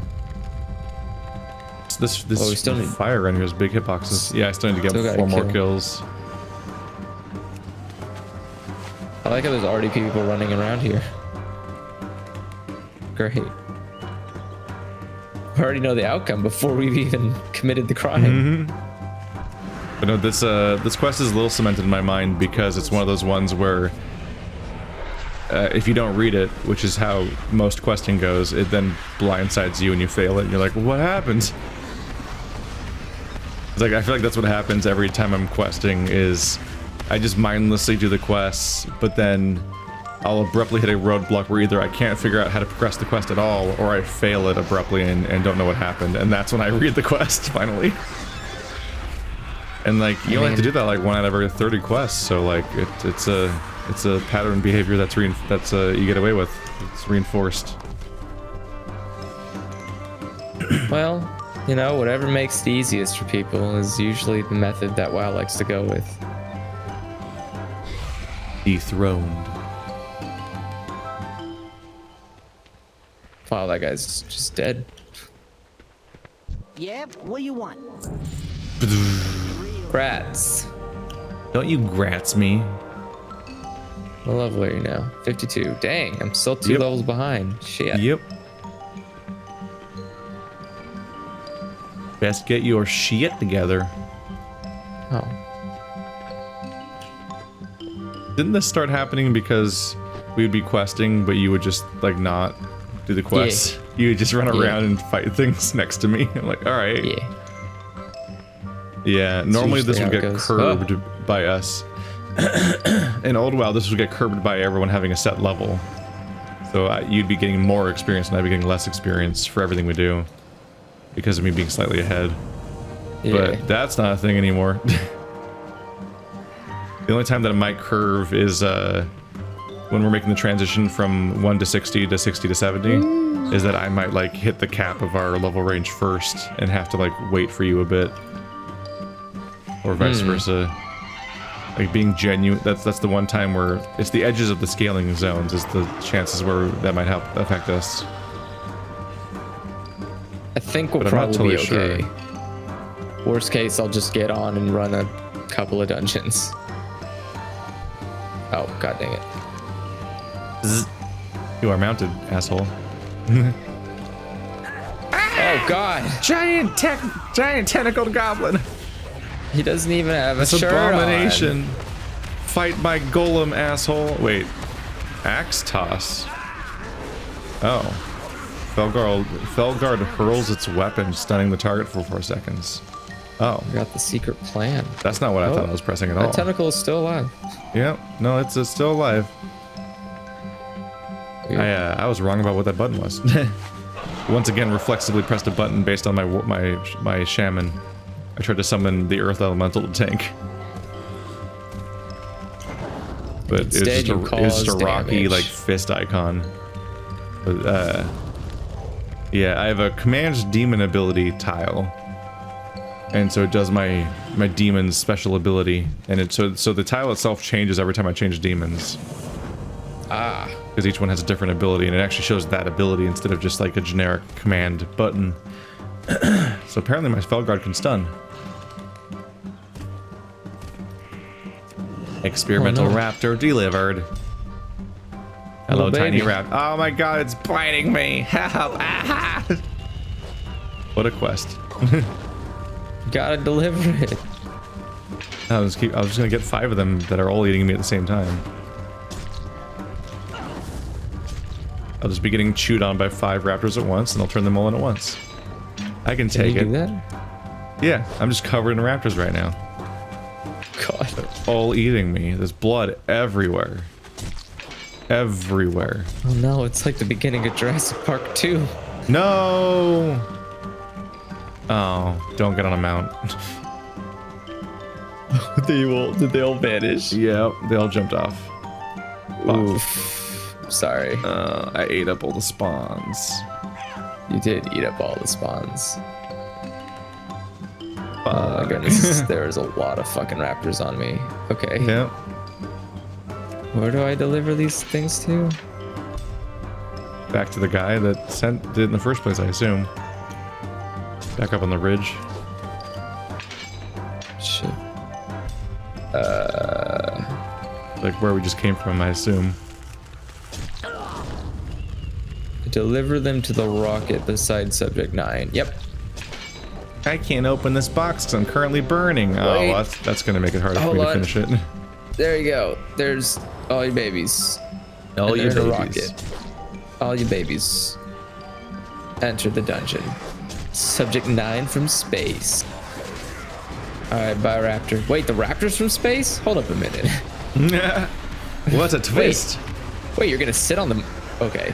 This we still need fire on here. Big hitboxes. Yeah, I still need to get 4 more kills. I like how there's already people running around here. Great. I already know the outcome before we've even committed the crime. But no, this quest is a little cemented in my mind because it's one of those ones where if you don't read it, which is how most questing goes, it then blindsides you and you fail it and you're like, what happened? It's like, I feel like that's what happens every time I'm questing, is I just mindlessly do the quests, but then I'll abruptly hit a roadblock where either I can't figure out how to progress the quest at all, or I fail it abruptly and don't know what happened, and that's when I read the quest, finally. And like, you only have to do that like 1 out of every 30 quests, so like, it's a pattern behavior that's you get away with. It's reinforced. Well, you know, whatever makes it easiest for people is usually the method that WoW likes to go with. Dethroned. Wow, that guy's just dead. Yeah, what do you want? Grats. Don't you grats me. What level are you now? 52. Dang, I'm still 2 levels behind. Shit. Yep. Best get your shit together. Oh. Didn't this start happening because we would be questing, but you would just like not do the quests? Yeah. You would just run around and fight things next to me. I'm like, all right. Yeah. Yeah. Normally this would get curbed by us. In old WoW, this would get curbed by everyone having a set level. So you'd be getting more experience and I'd be getting less experience for everything we do because of me being slightly ahead. Yeah. But that's not a thing anymore. The only time that it might curve is when we're making the transition from 1 to 60 to 60 to 70, is that I might like hit the cap of our level range first and have to like wait for you a bit, or vice versa. Like being genuine, that's the one time where it's the edges of the scaling zones is the chances where that might help affect us. I think we'll probably be okay. Sure. Worst case, I'll just get on and run a couple of dungeons. Oh, god dang it. You are mounted, asshole. Oh god! Giant tentacled goblin! He doesn't even have a shirt abomination. on. Fight my golem, asshole. Wait. Axe toss. Oh. Felguard hurls its weapon, stunning the target for 4 seconds. Oh. We got the secret plan. That's not what I thought I was pressing at all. That tentacle is still alive. Yep. No, it's still alive. I was wrong about what that button was. Once again, reflexively pressed a button based on my shaman. I tried to summon the earth elemental to tank. But it was just a rocky like fist icon. But, yeah, I have a command demon ability tile. And so it does my demon's special ability, and so the tile itself changes every time I change demons. Ah. Because each one has a different ability, and it actually shows that ability instead of just like a generic command button. So apparently my Felguard can stun. Experimental raptor delivered. Hello, tiny rat. Oh my god, it's biting me. Help. Ah. What a quest. Gotta deliver it. I was just gonna get 5 of them that are all eating me at the same time. I'll just be getting chewed on by 5 raptors at once, and I'll turn them all in at once. I can take it. Do that? Yeah, I'm just covered in raptors right now. God. all eating me. There's blood everywhere. Everywhere. Oh no, it's like the beginning of Jurassic Park 2. No! Oh, don't get on a mount. Did they all vanish? Yeah, they all jumped off. Oof. Sorry. I ate up all the spawns. You did eat up all the spawns. Oh my goodness, there's a lot of fucking raptors on me. Okay. Yep. Where do I deliver these things to? Back to the guy that sent it in the first place, I assume. Back up on the ridge. Shit. Like where we just came from, I assume. Deliver them to the rocket beside subject 9. Yep. I can't open this box because I'm currently burning. Oh, Wait. well, that's going to make it harder for Hold me to on. finish it. There you go. There's all your babies. All And your there's a babies. rocket. All your babies. Enter the dungeon. Subject 9 from space. Alright, bye raptor. Wait, the raptor's from space? Hold up a minute. What a twist. Wait, you're gonna sit on them? Okay.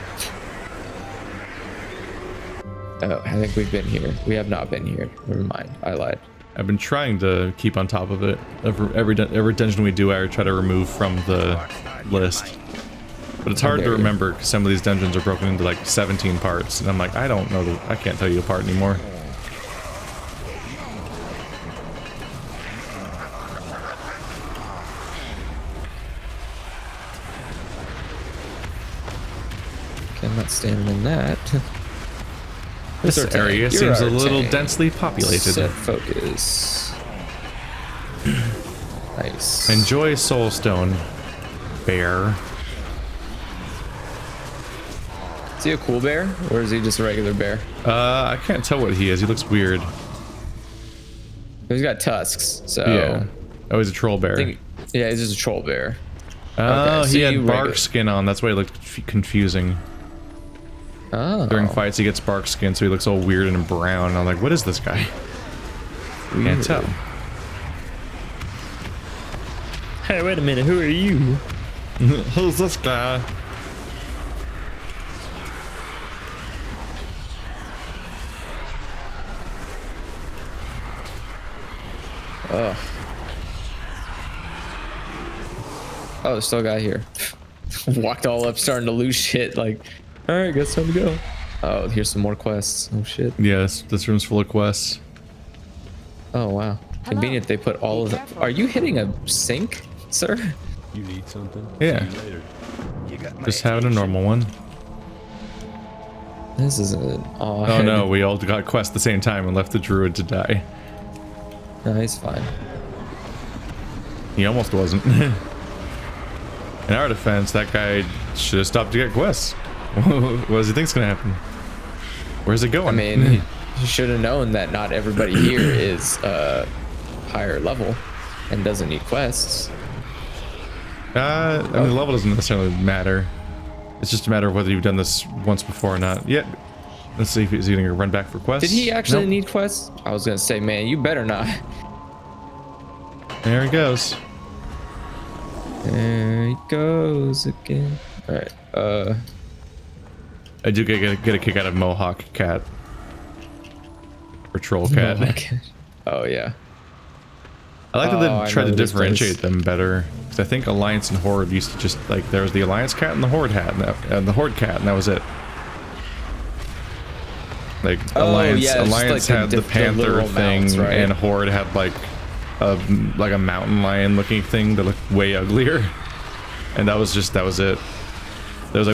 Oh, I think we've been here. We have not been here. Never mind. I lied. I've been trying to keep on top of it. Every dungeon we do, I try to remove from the list. But it's hard to remember because some of these dungeons are broken into like 17 parts, and I'm like, I don't know, I can't tell you apart anymore. Okay, I'm not standing in that. This It's our area tank. seems a You're our little tank. densely populated. Set focus. Nice. Enjoy Soulstone, bear. Is he a cool bear, or is he just a regular bear? I can't tell what he is. He looks weird. He's got tusks, so Yeah. Oh, he's a troll bear. yeah, he's just a troll bear. Oh, Okay, so he had you bark regular- skin on. That's why he looked confusing. Oh. During fights, he gets bark skin, so he looks all weird and brown. And I'm like, what is this guy? Can't tell. Hey, wait a minute. Who are you? Who's this guy? Oh. Oh, there's still a guy here. Walked all up, starting to lose shit. Like, all right, guess time to go. Oh, here's some more quests. Oh shit. Yes, this room's full of quests. Oh wow. Convenient they put all of them. Are you hitting a sink, sir? You need something? Yeah. See you later. You got Just having a normal one. This is an odd. Oh no, we all got quests at the same time and left the druid to die. No, he's fine. He almost wasn't. In our defense, that guy should have stopped to get quests. What does he think's gonna happen? Where's it going? I mean, you should have known that not everybody here is higher level and doesn't need quests. I mean, the level doesn't necessarily matter. It's just a matter of whether you've done this once before or not. Yet, let's see if he's gonna run back for quests. Did he actually Nope. need quests? I was gonna say, man, you better not. There he goes. There he goes again. All right. I do get a kick out of Mohawk Cat. Or Troll Cat. Okay. Oh yeah. I like that Oh, I they tried to know this differentiate place. them better. Because I think Alliance and Horde used to just, like, there was the Alliance Cat and the Horde Hat, and the Horde Cat, and that was it. Like, Oh, Alliance, yeah, it's just Alliance like had the the Panther literal thing, mounts, right? and Horde had, like a mountain lion looking thing that looked way uglier. And that was it. There was, like,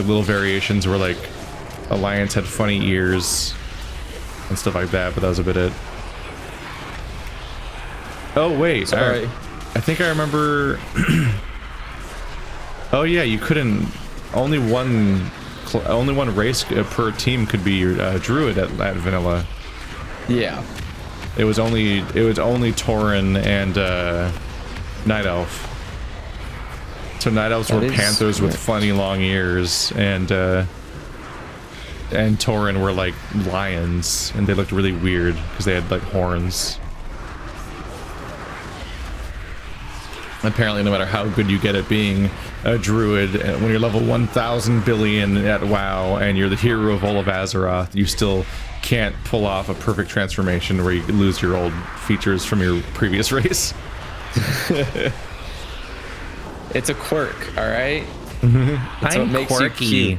little variations where, like, Alliance had funny ears and stuff like that, but that was a bit it. Oh, wait. Sorry. I think I remember. Oh yeah, you couldn't. Only one race per team could be Druid at vanilla. Yeah. It was only Tauren and Night Elf. So Night Elves were That is panthers with correct. funny long ears, and Tauren were like lions, and they looked really weird because they had like horns. Apparently, no matter how good you get at being a druid, when you're level 1,000 billion at WoW and you're the hero of all of Azeroth, you still can't pull off a perfect transformation where you lose your old features from your previous race. It's a quirk, all right? It's what makes you cute.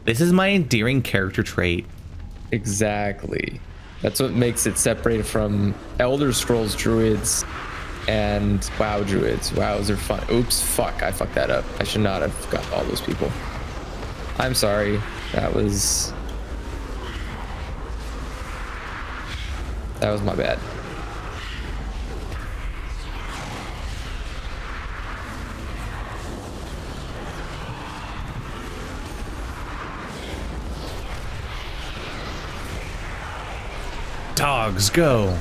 This is my endearing character trait. Exactly. That's what makes it separated from Elder Scrolls druids and WoW druids. WoWs are fun. Oops, fuck, I fucked that up. I should not have got all those people. I'm sorry. That was my bad. Dogs, go.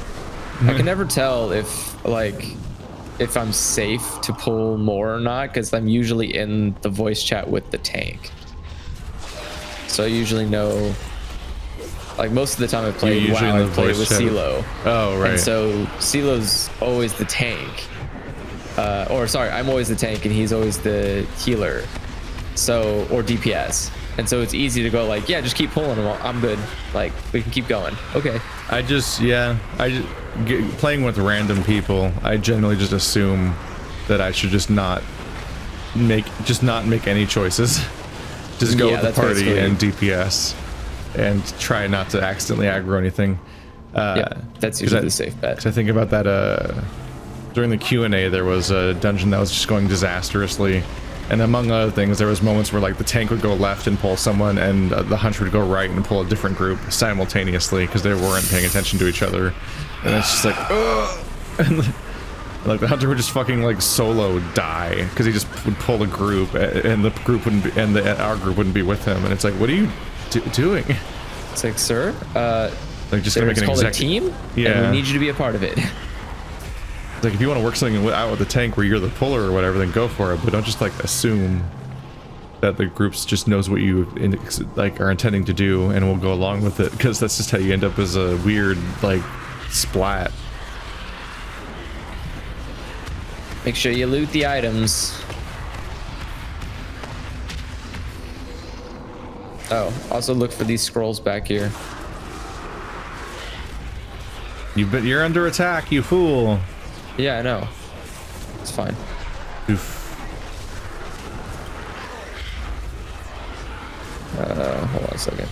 I can never tell if I'm safe to pull more or not, because I'm usually in the voice chat with the tank. So I usually know, like most of the time I played WoW, I played with CeeLo. Oh, right. And so CeeLo's always the tank. Or sorry, I'm always the tank and he's always the healer. So, or DPS. And so it's easy to go like, yeah, just keep pulling them. I'm good. Like, we can keep going. Okay. Playing with random people, I generally just assume that I should just not make any choices. Just go with the party and DPS and try not to accidentally aggro anything. That's usually the safe bet. 'Cause I think about that during the Q&A, there was a dungeon that was just going disastrously. And among other things, there was moments where like the tank would go left and pull someone, and the hunter would go right and pull a different group simultaneously because they weren't paying attention to each other. And it's just like, ugh! And like the hunter would just fucking like solo die because he just would pull a group, and the group wouldn't be, and our group wouldn't be with him. And it's like, what are you doing? It's like, sir, like just gonna make an called a team. Yeah, and we need you to be a part of it. Like if you want to work something out with the tank where you're the puller or whatever, then go for it. But don't just like assume that the groups just knows what you like are intending to do and will go along with it, because that's just how you end up as a weird like splat. Make sure you loot the items. Oh, also look for these scrolls back here. You're under attack, you fool. Yeah, I know. It's fine. Oof. Hold on a second.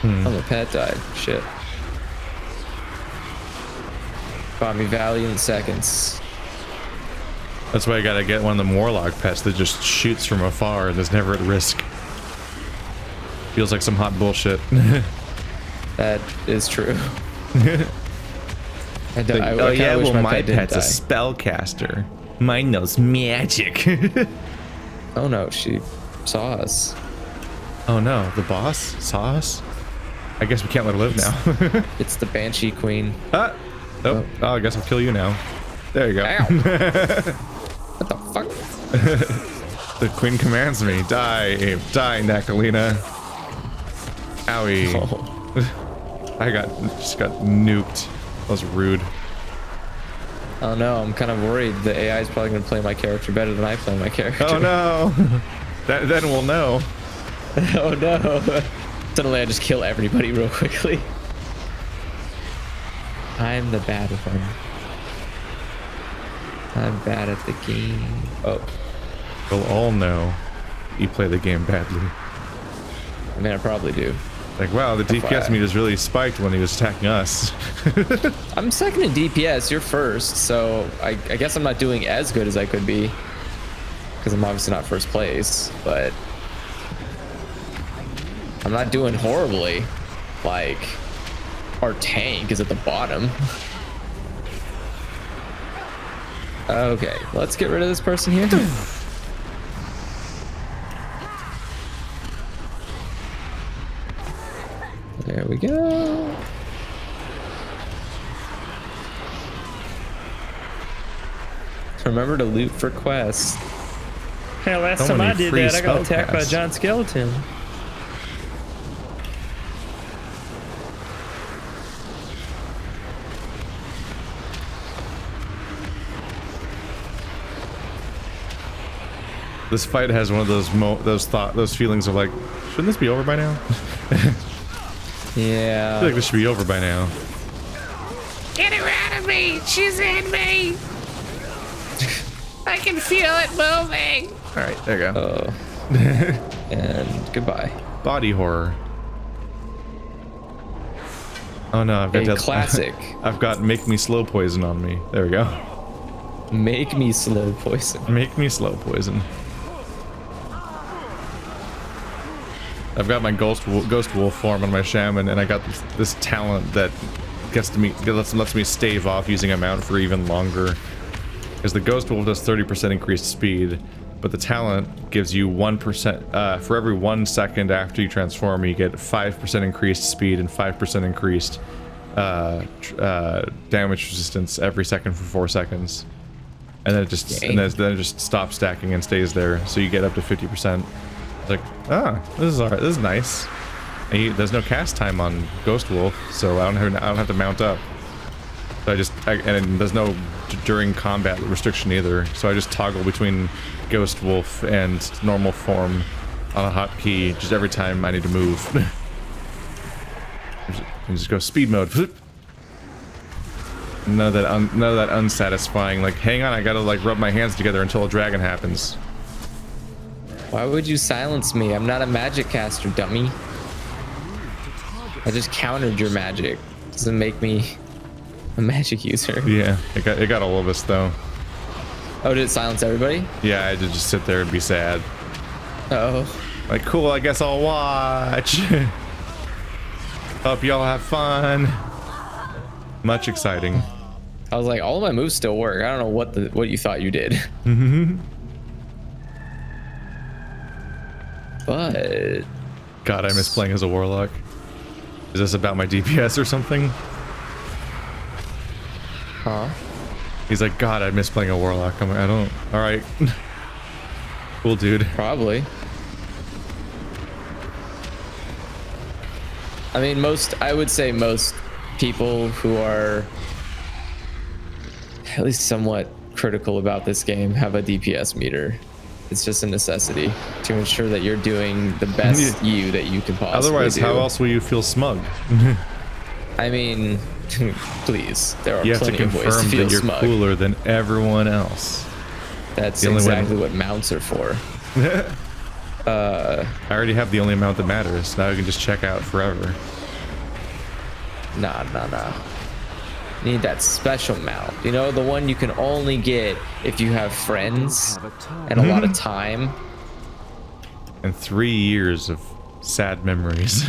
Oh, the pet died. Shit. Bought me valiant seconds. That's why I gotta get one of the warlock pets that just shoots from afar and is never at risk. Feels like some hot bullshit. That is true. My pet's a spellcaster. Mine knows magic. Oh no, she saw us. Oh no, the boss saw us? I guess we can't let her live now. It's the Banshee Queen. Oh, I guess I'll kill you now. There you go. Ow. What the fuck? The queen commands me. Die, Nakalina. Owie. Oh. I just got nuked. That was rude. Oh no, I'm kind of worried the AI is probably going to play my character better than I play my character. Oh no. Then we'll know. Oh no. Suddenly I just kill everybody real quickly. I'm the bad one. I'm bad at the game. Oh. We'll all know you play the game badly. I mean, I probably do. Like, wow, the DPS meter is really spiked when he was attacking us. I'm second in DPS, you're first, so I guess I'm not doing as good as I could be. Because I'm obviously not first place, but I'm not doing horribly. Like, our tank is at the bottom. Okay, let's get rid of this person here. There we go. Remember to loot for quests. Hey, last time I did that, I got attacked by a giant skeleton. This fight has one of those feelings of like, shouldn't this be over by now? Yeah. I feel like this should be over by now. Get her out of me! She's in me! I can feel it moving! Alright, there you go. Oh. And goodbye. Body horror. Oh no, I've got A classic. I've got make me slow poison on me. There we go. Make me slow poison. Make me slow poison. I've got my ghost wolf form on my shaman, and I got this talent that lets me stave off using a mount for even longer. Because the ghost wolf does 30% increased speed, but the talent gives you 1% for every 1 second after you transform. You get 5% increased speed and 5% increased damage resistance every second for 4 seconds. And then it just stops stacking and stays there, so you get up to 50%. It's like, ah, this is alright. This is nice. And there's no cast time on Ghost Wolf, so I don't have to mount up. So and there's no during combat restriction either. So I just toggle between Ghost Wolf and normal form on a hotkey just every time I need to move. And just go speed mode. None of that unsatisfying. Like, hang on, I gotta like rub my hands together until a dragon happens. Why would you silence me? I'm not a magic caster, dummy. I just countered your magic. Doesn't make me a magic user. Yeah, it got all of us though. Oh, did it silence everybody? Yeah, I had to just sit there and be sad. Oh. Like, cool, I guess I'll watch. Hope y'all have fun. Much exciting. I was like, all of my moves still work. I don't know what you thought you did. But God, I miss playing as a warlock. Is this about my DPS or something? huh? He's like, God, I miss playing a warlock. I'm like, I don't. All right. Cool, dude. Probably. I mean, I would say most people who are at least somewhat critical about this game have a DPS meter. It's just a necessity to ensure that you're doing the best you that you can possibly Otherwise, do. how else will you feel smug? I mean, please, there are You have to plenty of ways to confirm feel that you're smug. cooler than everyone else. That's the only way exactly what mounts are for. I already have the only amount that matters. Now I can just check out forever. Nah. Need that special mount. You know, the one you can only get if you have friends and a lot of time. And 3 years of sad memories.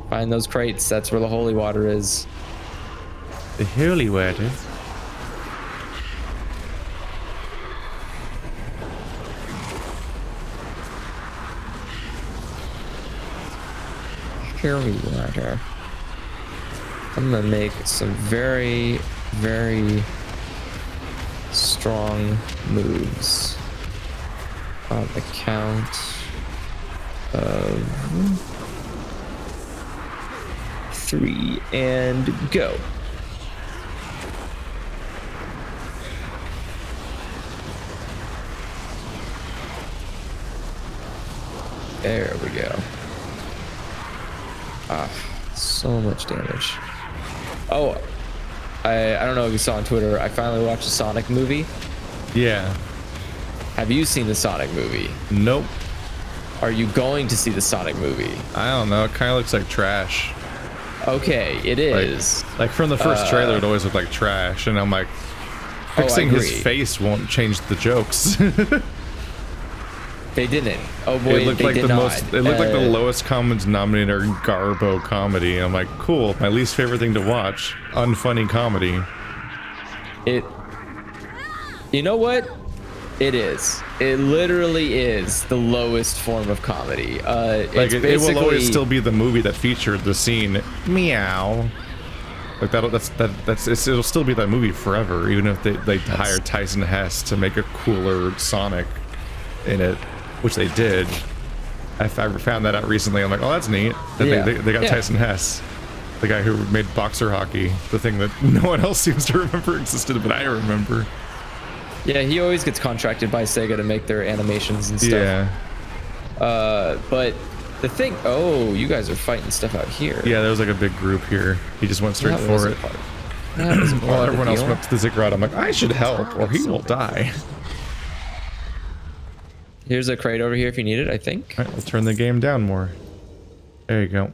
Find those crates. That's where the holy water is. The holy water. Holy water. I'm gonna make some very, very strong moves on the count of 3 and go. There we go. Ah, so much damage. Oh, I don't know if you saw on Twitter, I finally watched the Sonic movie. Yeah. Have you seen the Sonic movie? Nope. Are you going to see the Sonic movie? I don't know. It kind of looks like trash. Okay, it is. Like from the first trailer, it always looked like trash, and I'm like, fixing his face won't change the jokes. They didn't. Oh boy, it looked they like did the not. It looked like the lowest common denominator garbo comedy. And I'm like, cool. My least favorite thing to watch, unfunny comedy. You know what? It is. It literally is the lowest form of comedy. Like it will always still be the movie that featured the scene meow. Like it'll still be that movie forever, even if they hire Tyson Hess to make a cooler Sonic in it, which they did. I found that out recently. I'm like, oh, that's neat. That they got Tyson Hess, the guy who made Boxer Hockey, the thing that no one else seems to remember existed, but I remember. Yeah, he always gets contracted by Sega to make their animations and stuff. Yeah. But the thing, oh, you guys are fighting stuff out here. Yeah, there was like a big group here. He just went straight for it. While everyone else went up to the Ziggurat, I'm like, I should help or he will die. Here's a crate over here if you need it, I think. All right, let's turn the game down more. There you go.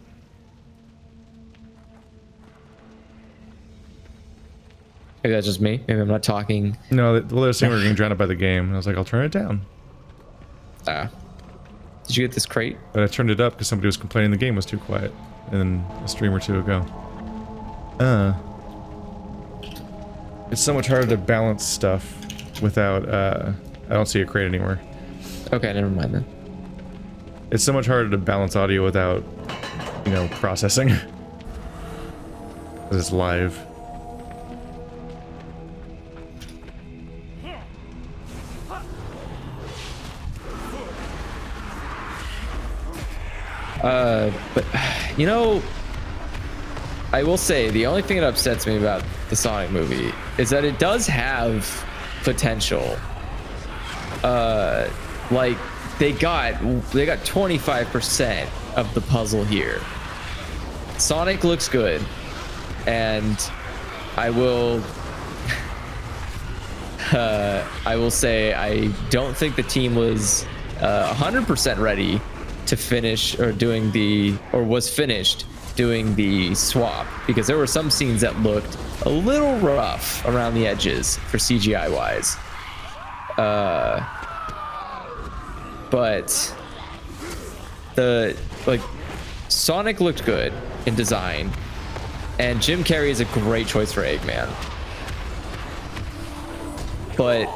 Maybe that's just me. Maybe I'm not talking. No, well, they're saying we're getting drowned out by the game. And I was like, I'll turn it down. Did you get this crate? But I turned it up because somebody was complaining the game was too quiet. And then a stream or two ago. It's so much harder to balance stuff without, I don't see a crate anywhere. Okay, never mind then. It's so much harder to balance audio without, you know, processing. Because it's live. But, you know, I will say the only thing that upsets me about the Sonic movie is that it does have potential. Like they got 25% of the puzzle here. Sonic looks good, and I will say I don't think the team was 100% ready to finish was finished doing the swap, because there were some scenes that looked a little rough around the edges for CGI wise. But Sonic looked good in design, and Jim Carrey is a great choice for Eggman. But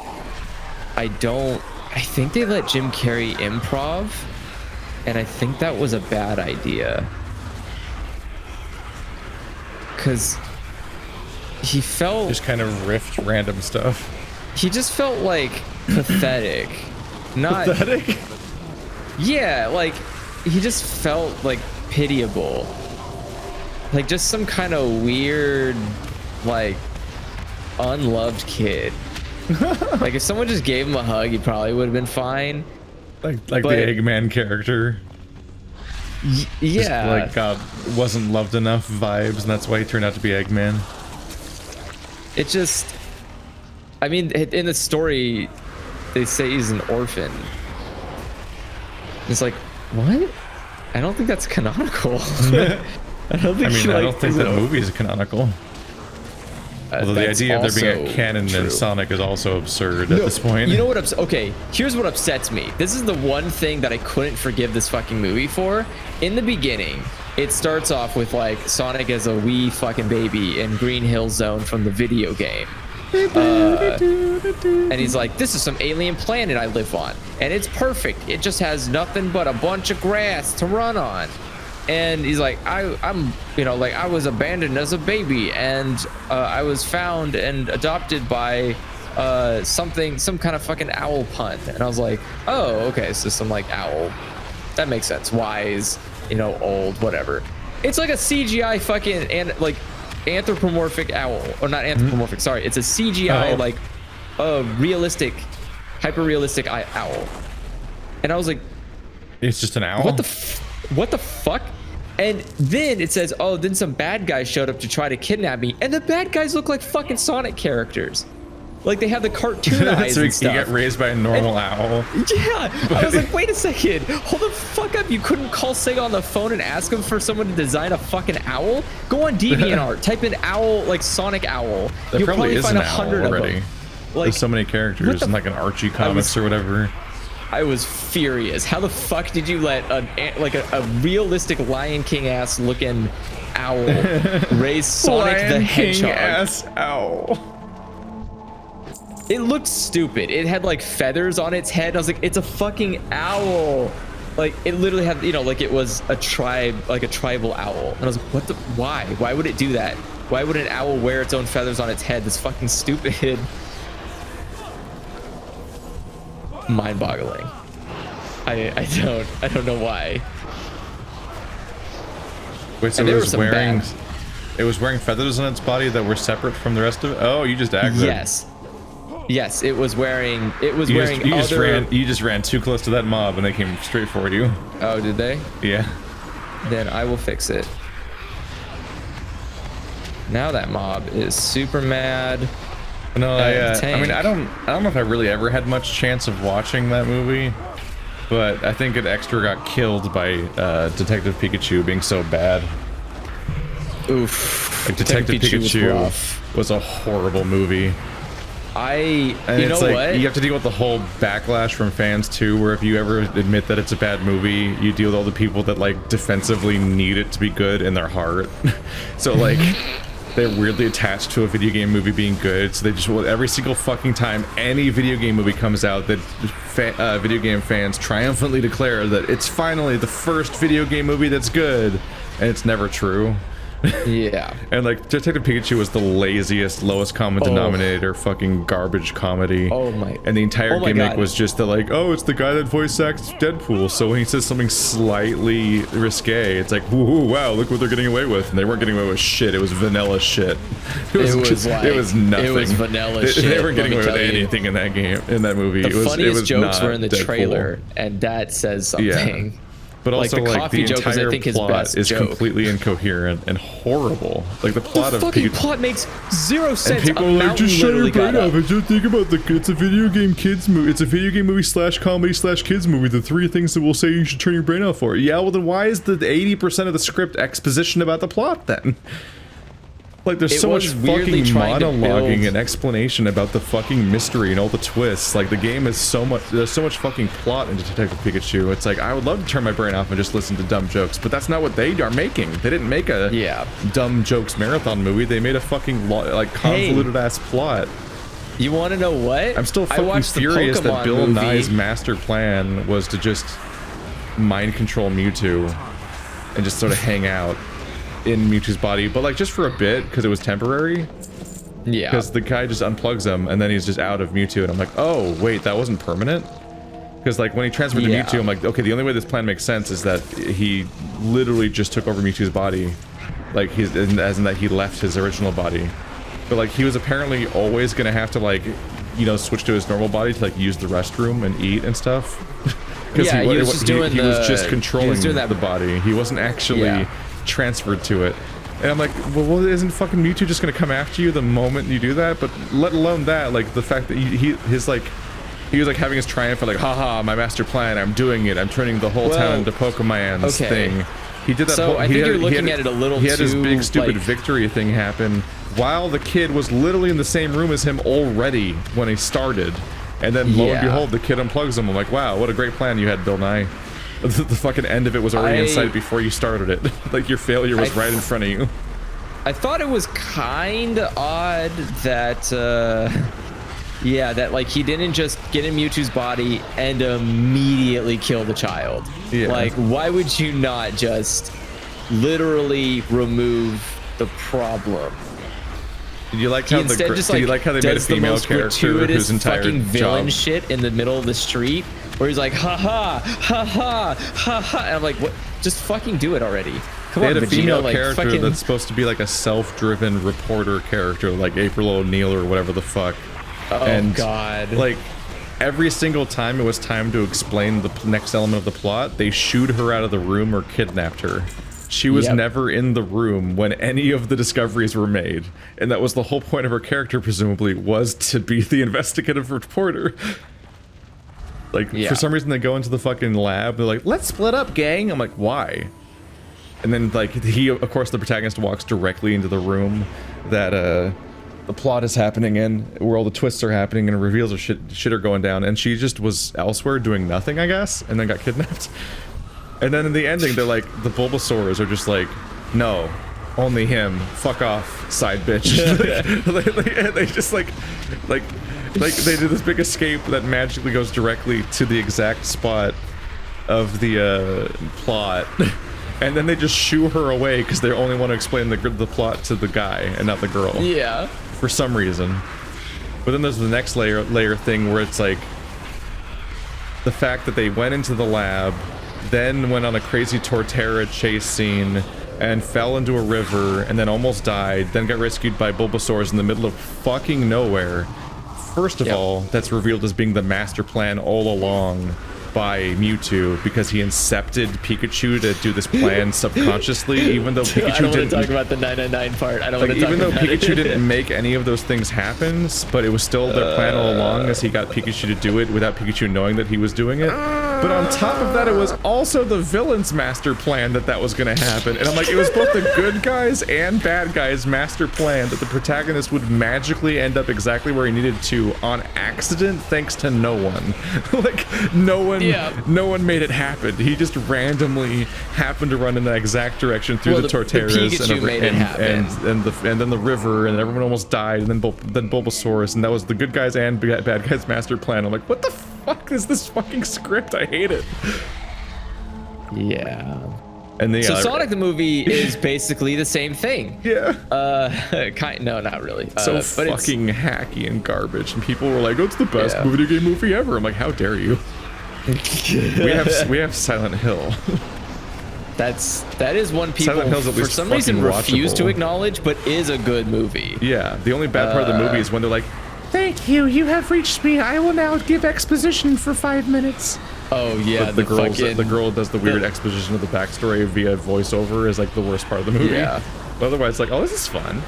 I think they let Jim Carrey improv, and I think that was a bad idea. Because he felt... Just kind of riffed random stuff. He just felt like pathetic. Not... Pathetic? Yeah, like, he just felt like pitiable. Like just some kind of weird, like, unloved kid. Like if someone just gave him a hug, he probably would have been fine. Like the Eggman character. Yeah. Just like wasn't loved enough vibes, and that's why he turned out to be Eggman. It just, I mean, in the story, they say he's an orphan. It's like, what? I don't think that's canonical. I don't think that movie is canonical. Although the idea of there being a canon in Sonic is also absurd at this point. You know what? Okay, here's what upsets me. This is the one thing that I couldn't forgive this fucking movie for. In the beginning, it starts off with like Sonic as a wee fucking baby in Green Hill Zone from the video game. And he's like, this is some alien planet I live on, and it's perfect. It just has nothing but a bunch of grass to run on. And he's like, I'm, you know, like I was abandoned as a baby, and I was found and adopted by some kind of fucking owl pun. And I was like, oh, okay, so some like owl. That makes sense. Wise, you know, old, whatever. It's like a CGI fucking and like anthropomorphic owl, or not anthropomorphic. Sorry, it's a CGI like realistic, hyper realistic owl. And I was like, it's just an owl. What the fuck? And then it says, oh, then some bad guys showed up to try to kidnap me, and the bad guys look like fucking Sonic characters. Like they have the cartoon eyes so and stuff. You get raised by a normal owl. Yeah, I was like, wait a second, hold the fuck up. You couldn't call Sega on the phone and ask them for someone to design a fucking owl? Go on DeviantArt, type in owl, like Sonic owl. There You'll probably probably is find an owl 100 of already. them. Like, there's so many characters in like an Archie comics or whatever. I was furious. How the fuck did you let a realistic Lion King ass looking owl raise Sonic the Hedgehog? Ass owl. It looked stupid. It had like feathers on its head. I was like, it's a fucking owl. Like it literally had, you know, like it was a tribe, like a tribal owl. And I was like, what the? Why? Why would it do that? Why would an owl wear its own feathers on its head? That's fucking stupid. Mind-boggling. I don't know why. Wait, so it was wearing feathers on its body that were separate from the rest of it? Oh, you just aggro. Yes. Yes, it was wearing. It was You wearing. you just ran too close to that mob and they came straight for you. Oh, did they? Yeah. Then I will fix it. Now that mob is super mad. No, I mean, tank. I don't know if I really ever had much chance of watching that movie, but I think it extra got killed by Detective Pikachu being so bad. Oof. Like Detective Pikachu rough. was a horrible movie. And you know it's like, what? you have to deal with the whole backlash from fans too, where if you ever admit that it's a bad movie, you deal with all the people that like defensively need it to be good in their heart. So like, they're weirdly attached to a video game movie being good, so they just want every single fucking time any video game movie comes out that video game fans triumphantly declare that it's finally the first video game movie that's good, and it's never true. Yeah. And like Detective Pikachu was the laziest, lowest common denominator fucking garbage comedy. Oh my. And the entire gimmick God. was just that like, oh, it's the guy that voice acts Deadpool, so when he says something slightly risque, it's like, ooh, wow, look what they're getting away with. And they weren't getting away with shit. It was vanilla shit. It was nothing. It was vanilla shit. They weren't getting away with anything in that game, in that movie. The funniest jokes were in the Deadpool. trailer, and that says something. Yeah. But also, the coffee the joke is, I entire think, his plot best is joke. completely incoherent and horrible. Like the plot The of fucking plot makes zero sense. and people A are like, mountain just shut your literally brain got off up. and just think about it's a video game kids movie. It's a video game movie / comedy / kids movie. The three things that we'll say you should turn your brain off for. Yeah, well then why is the 80% of the script exposition about the plot then? Like there's so much fucking monologuing and explanation about the fucking mystery and all the twists. Like the game is so much, there's so much fucking plot into Detective Pikachu. It's like I would love to turn my brain off and just listen to dumb jokes, but that's not what they are making. They didn't make a dumb jokes marathon movie. They made a fucking like convoluted ass plot. You want to know what? I'm still fucking furious that Bill Nye's master plan was to just mind control Mewtwo and just sort of hang out in Mewtwo's body, but like just for a bit because it was temporary. Yeah. Because the guy just unplugs him and then he's just out of Mewtwo, and I'm like, oh wait, that wasn't permanent. Because like when he transferred to Mewtwo, I'm like, okay, the only way this plan makes sense is that he literally just took over Mewtwo's body, like as in that he left his original body. But like he was apparently always gonna have to like, you know, switch to his normal body to like use the restroom and eat and stuff. Because he was just controlling the body. He wasn't actually transferred to it. And I'm like, well, isn't fucking Mewtwo just gonna come after you the moment you do that? But let alone that, like the fact that he was like having his triumph, like, haha, my master plan, I'm doing it, I'm turning the whole town into Pokemon's thing. He did that. So I think you're looking at it a little too. He had his big stupid victory thing happen while the kid was literally in the same room as him already when he started. And then lo and behold, the kid unplugs him. I'm like, wow, what a great plan you had, Bill Nye. The fucking end of it was already in sight before you started it. Like your failure was right in front of you. I thought it was kind of odd that, that like he didn't just get in Mewtwo's body and immediately kill the child. Yeah. Like, why would you not just literally remove the problem? Did you like how they made a female character whose entire fucking villain job shit in the middle of the street, where he's like, ha ha, ha ha, ha ha, and I'm like, what? Just fucking do it already. Come on, they had a Vegeta, female like, character fucking... that's supposed to be like a self-driven reporter character, like April O'Neil or whatever the fuck. Oh, and God. Like, every single time it was time to explain the next element of the plot, they shooed her out of the room or kidnapped her. She was never in the room when any of the discoveries were made. And that was the whole point of her character, presumably, was to be the investigative reporter. Like, for some reason they go into the fucking lab, they're like, let's split up, gang! I'm like, why? And then, like, of course, the protagonist walks directly into the room that, the plot is happening in, where all the twists are happening, and reveals of shit are going down, and she just was elsewhere doing nothing, I guess, and then got kidnapped. And then in the ending, they're like, the Bulbasaurs are just like, no, only him, fuck off, side bitch. They just like they do this big escape that magically goes directly to the exact spot of the plot. And then they just shoo her away because they only want to explain the plot to the guy and not the girl. Yeah. For some reason. But then there's the next layer thing where it's like the fact that they went into the lab, then went on a crazy Torterra chase scene and fell into a river and then almost died, then got rescued by Bulbasaurs in the middle of fucking nowhere, First of all, that's revealed as being the master plan all along by Mewtwo, because he incepted Pikachu to do this plan subconsciously, even though Pikachu I don't want didn't to talk about the 999 part. I don't like, want to talk even though about Pikachu it. didn't make any of those things happen, but it was still their plan all along, as he got Pikachu to do it without Pikachu knowing that he was doing it. But on top of that, it was also the villain's master plan that was going to happen. And I'm like, it was both the good guys and bad guys' master plan that the protagonist would magically end up exactly where he needed to on accident, thanks to no one. Like, no one made it happen. He just randomly happened to run in the exact direction through the Torterras and then the river, and everyone almost died, and then Bulbasaurus, and that was the good guys and bad guys' master plan. I'm like, what the fuck is this fucking script? I hate it. Yeah. And the So Sonic the movie is basically the same thing. Yeah. No, not really. So but fucking hacky and garbage, and people were like, "Oh, it's the best video game movie ever." I'm like, how dare you? we have Silent Hill. That is one people Silent Hill's at for least some reason fucking refuse to watchable. acknowledge, but is a good movie. Yeah. The only bad part of the movie is when they're like, Thank you. You have reached me. I will now give exposition for 5 minutes. Oh yeah, the girl does the weird exposition of the backstory via voiceover is like the worst part of the movie. Yeah. But otherwise, like, oh, this is fun.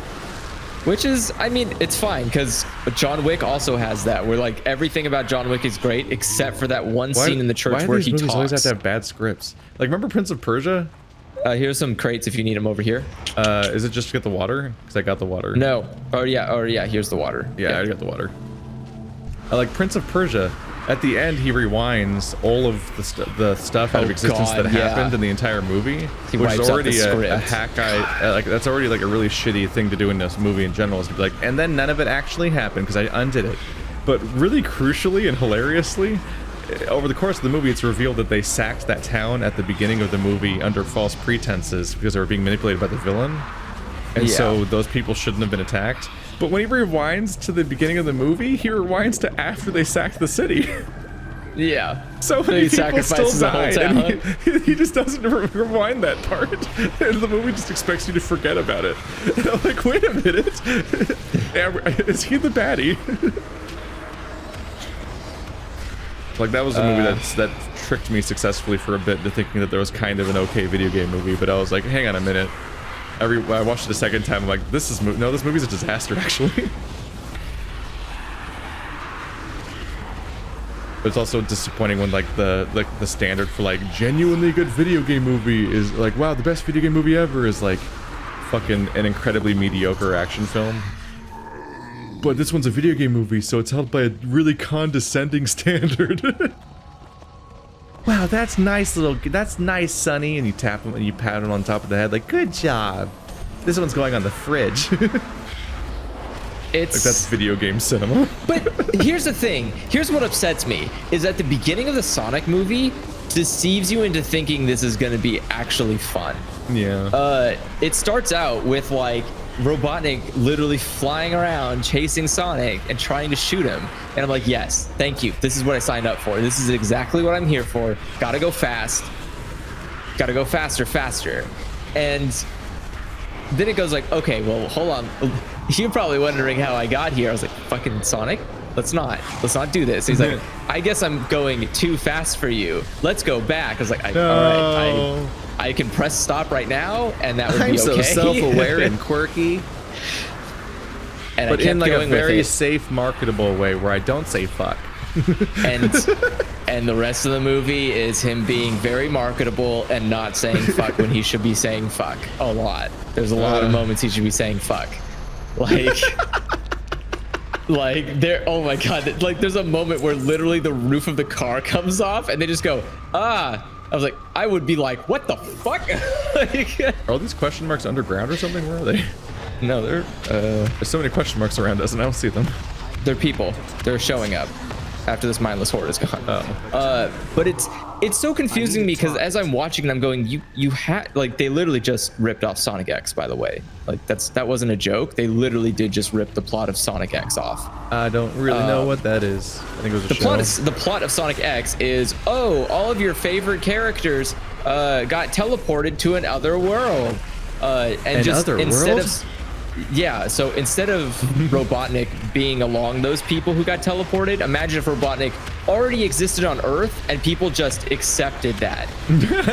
Which is, I mean, it's fine because John Wick also has that, where like everything about John Wick is great except for that one scene in the church where he talks. Always have to have bad scripts. Like, remember Prince of Persia? Here's some crates if you need them over here. Is it just to get the water? Because I got the water. No. Oh yeah. Here's the water. Yeah, I already got the water. I like Prince of Persia. At the end, he rewinds all of the stuff out of existence that happened in the entire movie, which is already a hack guy. Like, that's already like a really shitty thing to do in this movie in general. Is to be like, and then none of it actually happened because I undid it. But really crucially and hilariously, over the course of the movie, it's revealed that they sacked that town at the beginning of the movie under false pretenses because they were being manipulated by the villain. And so those people shouldn't have been attacked. But when he rewinds to the beginning of the movie, he rewinds to after they sacked the city. Yeah. So many people still died, and he just doesn't rewind that part. And the movie just expects you to forget about it. And I'm like, wait a minute. Is he the baddie? Like, that was a movie that tricked me successfully for a bit into thinking that there was kind of an okay video game movie, but I was like, hang on a minute. I watched it a second time. I'm like, this movie's a disaster, actually. But it's also disappointing when like the standard for like genuinely good video game movie is like, wow, the best video game movie ever is like fucking an incredibly mediocre action film. But this one's a video game movie, so it's held by a really condescending standard. Wow, that's nice, Sonny. And you tap him and you pat him on top of the head, like, good job. This one's going on the fridge. It's like, that's video game cinema. But here's the thing. Here's what upsets me is at the beginning of the Sonic movie deceives you into thinking this is going to be actually fun. Yeah. It starts out with like Robotnik literally flying around chasing Sonic and trying to shoot him, and I'm like, yes, thank you, this is what I signed up for, this is exactly what I'm here for. Gotta go fast, gotta go faster. And then it goes like, okay, well, hold on, you're probably wondering how I got here. I was like, fucking Sonic, let's not do this. He's like, I guess I'm going too fast for you, let's go back. I was like, all right, I can press stop right now, and that would be okay. I'm so self-aware and quirky. And but I kept in like going a very with it. safe, marketable way where I don't say fuck. and the rest of the movie is him being very marketable and not saying fuck when he should be saying fuck a lot. There's a lot of moments he should be saying fuck. Like there, oh my god, like there's a moment where literally the roof of the car comes off and they just go, ah. I was like, I would be like, what the fuck? Like, are all these question marks underground or something? Where are they? No, they're there's so many question marks around us and I don't see them. They're people. They're showing up after this mindless horde is gone. But it's so confusing because as I'm watching and I'm going, you had, like, they literally just ripped off Sonic X, by the way. Like, that wasn't a joke. They literally did just rip the plot of Sonic X off. I don't really know what that is. I think it was a show. The plot of Sonic X is, oh, all of your favorite characters got teleported to another world. And just another instead world? of yeah, so instead of Robotnik being along those people who got teleported, imagine if Robotnik already existed on Earth and people just accepted that.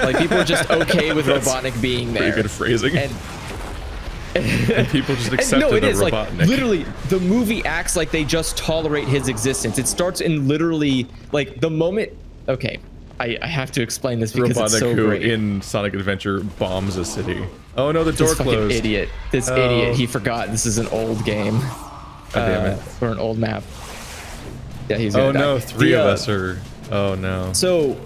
Like people were just okay with Robotnik being there. Pretty good phrasing. And people just accepted no, it is Robotnik. like literally the movie acts like they just tolerate his existence. It starts in literally like the moment. Okay, I have to explain this because Robotnik it's so who great. in Sonic Adventure bombs a city. Oh no, the door This fucking closed. idiot. This idiot. He forgot this is an old game. God damn it. Or an old map. Yeah, he's gonna Oh die. no, three of us are. Oh no. So,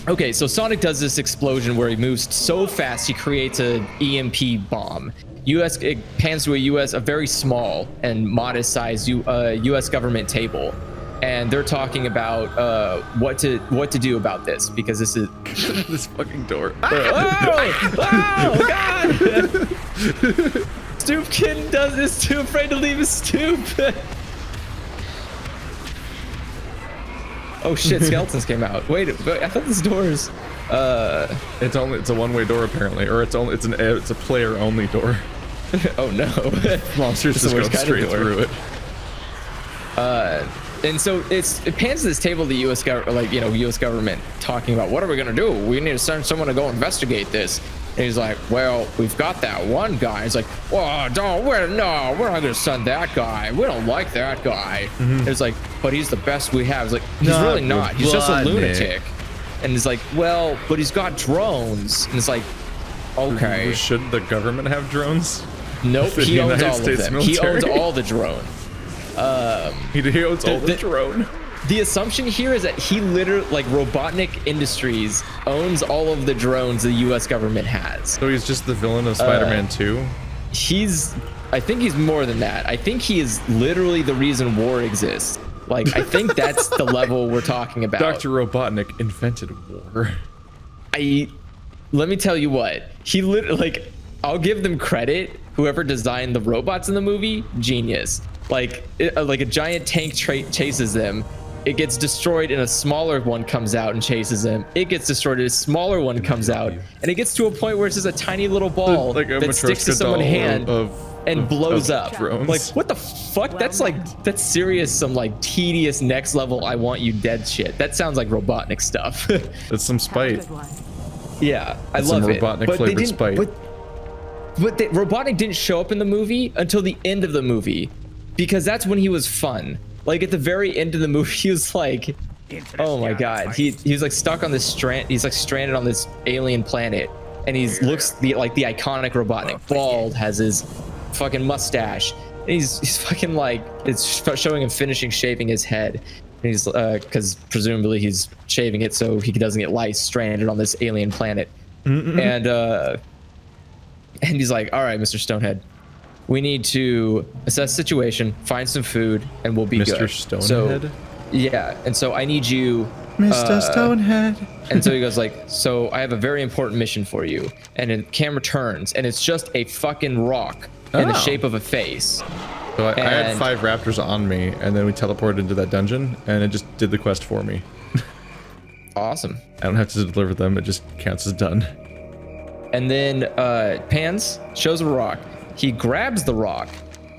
okay, so Sonic does this explosion where he moves so fast he creates a EMP bomb. It pans to a very small and modest sized U.S. government table, and they're talking about what to do about this because this is This fucking door. oh god! Stoopkin does this too afraid to leave his stoop. Oh shit! Skeletons came out. Wait, I thought this door's. It's a one-way door apparently, or it's a player-only door. Oh no! Monsters just go straight through it. And so it pans to this table, the U.S. U.S. government talking about what are we gonna do? We need to send someone to go investigate this. And he's like, well, we've got that one guy. He's like, oh, we're not gonna send that guy. We don't like that guy. It's like, but he's the best we have. It's like, he's really not. He's just a lunatic. And he's like, well, but he's got drones. And it's like, okay. Should the government have drones? Nope, The he owns United all of States them. He military? owns all the drones. He owns all the drone. The assumption here is that he literally, like Robotnik Industries, owns all of the drones the U.S. government has. So he's just the villain of Spider-Man 2? I think he's more than that. I think he is literally the reason war exists. Like, I think that's the level we're talking about. Dr. Robotnik invented war. Let me tell you what, he literally, I'll give them credit. Whoever designed the robots in the movie, genius. Like a giant tank chases them. It gets destroyed and a smaller one comes out and chases him. It gets destroyed and a smaller one comes out. And it gets to a point where it's just a tiny little ball Like a that sticks to Matryoshka someone's doll hand and blows of up. drones. Like, what the fuck? That's serious, some like tedious next level I want you dead shit. That sounds like Robotnik stuff. That's some spite. Yeah, I That's love some it. Robotnik But they flavored didn't- spite. But Robotnik didn't show up in the movie until the end of the movie, because that's when he was fun. Like at the very end of the movie, he was like, oh my god, he's like stuck on this strand. He's like stranded on this alien planet, and he looks like the iconic Robotnik. Bald, has his fucking mustache, and he's fucking like it's showing him finishing shaving his head. And he's because presumably he's shaving it so he doesn't get lice stranded on this alien planet. And he's like, all right, Mr. Stonehead, we need to assess the situation, find some food, and we'll be Mr. good. Stonehead? So, yeah, and so I need you... Mr. Stonehead. And so he goes like, so I have a very important mission for you. And the camera turns, and it's just a fucking rock in the Oh. shape of a face. So I had And- 5 raptors on me, and then we teleported into that dungeon, and it just did the quest for me. Awesome. I don't have to deliver them, it just counts as done. And then Pans shows a rock. He grabs the rock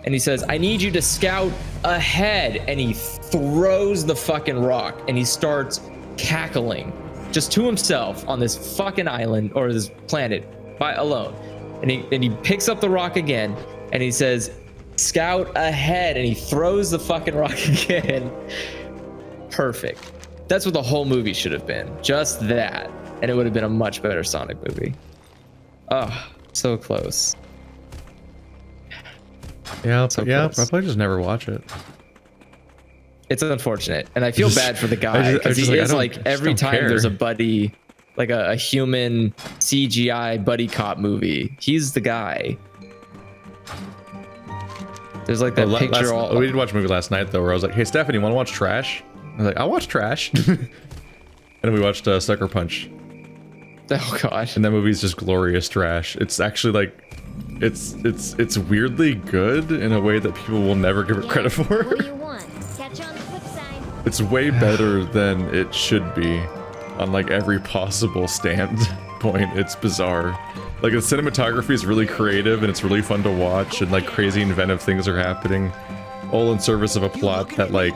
and he says, I need you to scout ahead. And he throws the fucking rock and he starts cackling just to himself on this fucking island or this planet alone. And he picks up the rock again and he says, scout ahead. And he throws the fucking rock again. Perfect. That's what the whole movie should have been. Just that. And it would have been a much better Sonic movie. Oh, so close. Yeah, I'll close. probably just never watch it. It's unfortunate, and I feel bad for the I guy just- because I he just is don't- like I just every don't time care. there's a buddy, like a human CGI buddy cop movie, he's the guy. There's like that picture. We did watch a movie last night though, where I was like, "Hey, Stephanie, want to watch Trash?" I was like, "I'll watch Trash," and we watched Sucker Punch. Oh gosh. And that movie's just glorious trash. It's actually like, it's weirdly good in a way that people will never give it credit for. What do you want? Catch you on the flip side. It's way better than it should be on like every possible standpoint. It's bizarre. Like the cinematography is really creative and it's really fun to watch, and like crazy inventive things are happening, all in service of a plot that like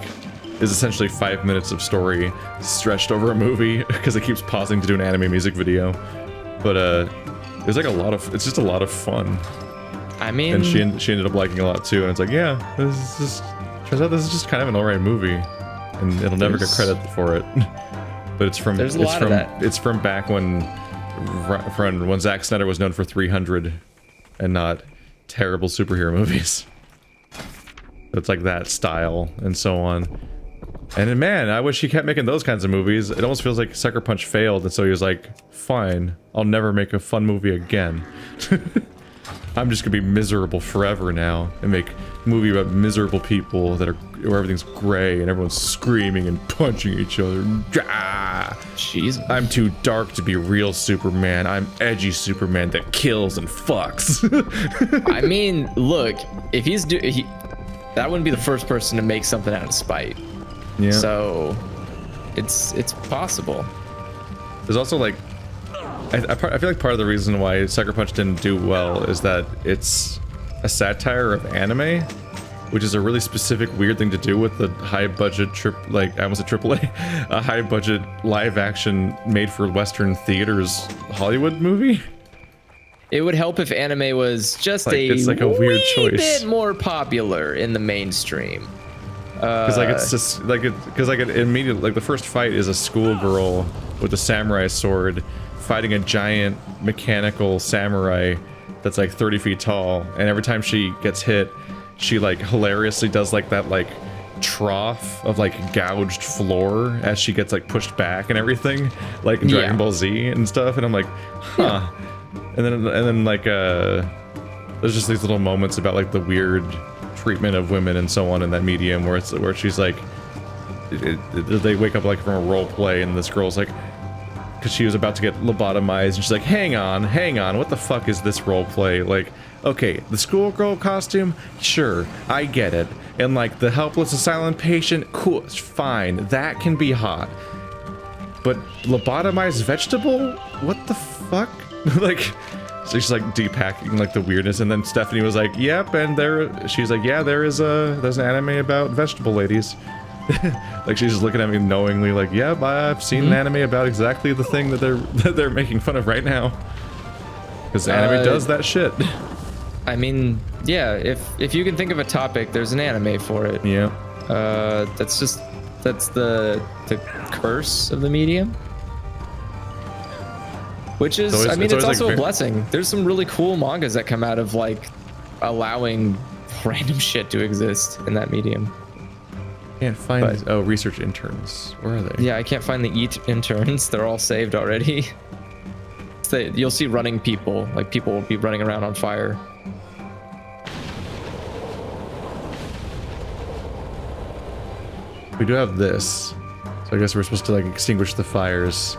is essentially 5 minutes of story stretched over a movie because it keeps pausing to do an anime music video. But there's like it's just a lot of fun. I mean, and she ended up liking a lot too, and it's like, yeah, turns out this is just kind of an alright movie, and it'll never get credit for it. But it's from back when Zack Snyder was known for 300 and not terrible superhero movies. It's like that style and so on. And then, man, I wish he kept making those kinds of movies. It almost feels like Sucker Punch failed, and so he was like, fine, I'll never make a fun movie again. I'm just gonna be miserable forever now and make a movie about miserable people where everything's gray and everyone's screaming and punching each other. Jeez. I'm too dark to be real Superman. I'm edgy Superman that kills and fucks. I mean, look, if that wouldn't be the first person to make something out of spite. Yeah. So it's possible. There's also like, I feel like part of the reason why Sucker Punch didn't do well is that it's a satire of anime, which is a really specific weird thing to do with the high budget I almost said AAA, a high budget live action made for Western theaters Hollywood movie. It would help if anime was just it's like a weird choice, bit more popular in the mainstream. Because it immediately, like the first fight is a schoolgirl with a samurai sword fighting a giant mechanical samurai that's like 30 feet tall, and every time she gets hit, she like hilariously does like that like trough of like gouged floor as she gets like pushed back and everything, like in Dragon Ball Z and stuff, and I'm like, huh. And then like there's just these little moments about like the weird treatment of women and so on in that medium where she's like, they wake up like from a role play and this girl's like, because she was about to get lobotomized, and she's like, hang on, what the fuck is this role play? Like, okay, the schoolgirl costume, sure, I get it, and like the helpless and silent patient, cool, fine, that can be hot, but lobotomized vegetable, what the fuck? Like, so she's like depacking like the weirdness, and then Stephanie was like, yep, and she's like, yeah, there's an anime about vegetable ladies. Like she's just looking at me knowingly like, yep, I've seen an anime about exactly the thing that they're making fun of right now. Because anime does that shit. I mean, yeah, if you can think of a topic, there's an anime for it. Yeah. That's the curse of the medium. Which is, it's also like a blessing. There's some really cool mangas that come out of like allowing random shit to exist in that medium. Can't find research interns. Where are they? Yeah, I can't find the interns. They're all saved already. You'll see running people. Like people will be running around on fire. We do have this, so I guess we're supposed to like extinguish the fires.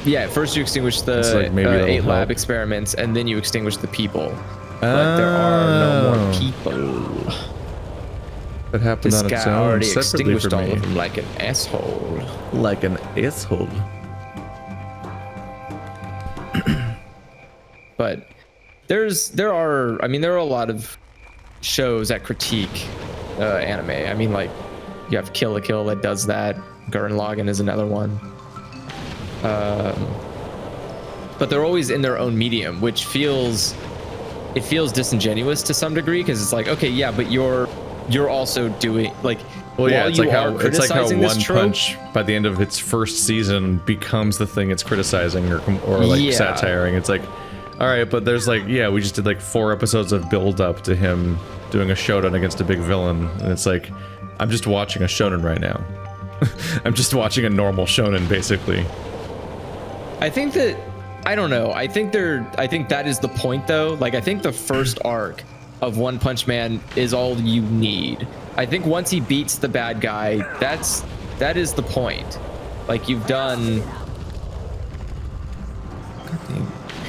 Yeah, first you extinguish the like 8 lab experiments, and then you extinguish the people. But there are no more people. That happened on its This guy own, already separately extinguished for all me. of them like an asshole. Like an asshole. But there are a lot of shows that critique anime. I mean, like you have Kill la Kill that does that. Gurren Lagann is another one. But they're always in their own medium, which feels disingenuous to some degree, because it's like, okay, yeah, but you're also doing like, well, yeah, it's like how One trope, Punch by the end of its first season becomes the thing it's criticizing or like satiring. It's like, all right, but there's like, yeah, we just did like 4 episodes of build up to him doing a showdown against a big villain, and it's like, I'm just watching a shonen right now. I'm just watching a normal shonen, basically. I think that, I don't know. I think that is the point though. Like, I think the first arc of One Punch Man is all you need. I think once he beats the bad guy, that is the point. Like, you've done,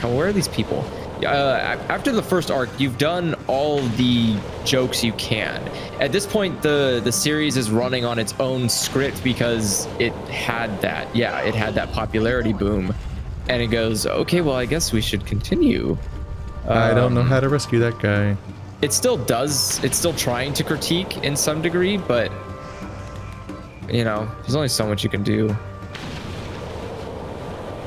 where are these people? After the first arc, you've done all the jokes you can. At this point, the series is running on its own script because it had that popularity boom. And it goes, okay, well, I guess we should continue. I don't know how to rescue that guy. It still does. It's still trying to critique in some degree, but you know, there's only so much you can do.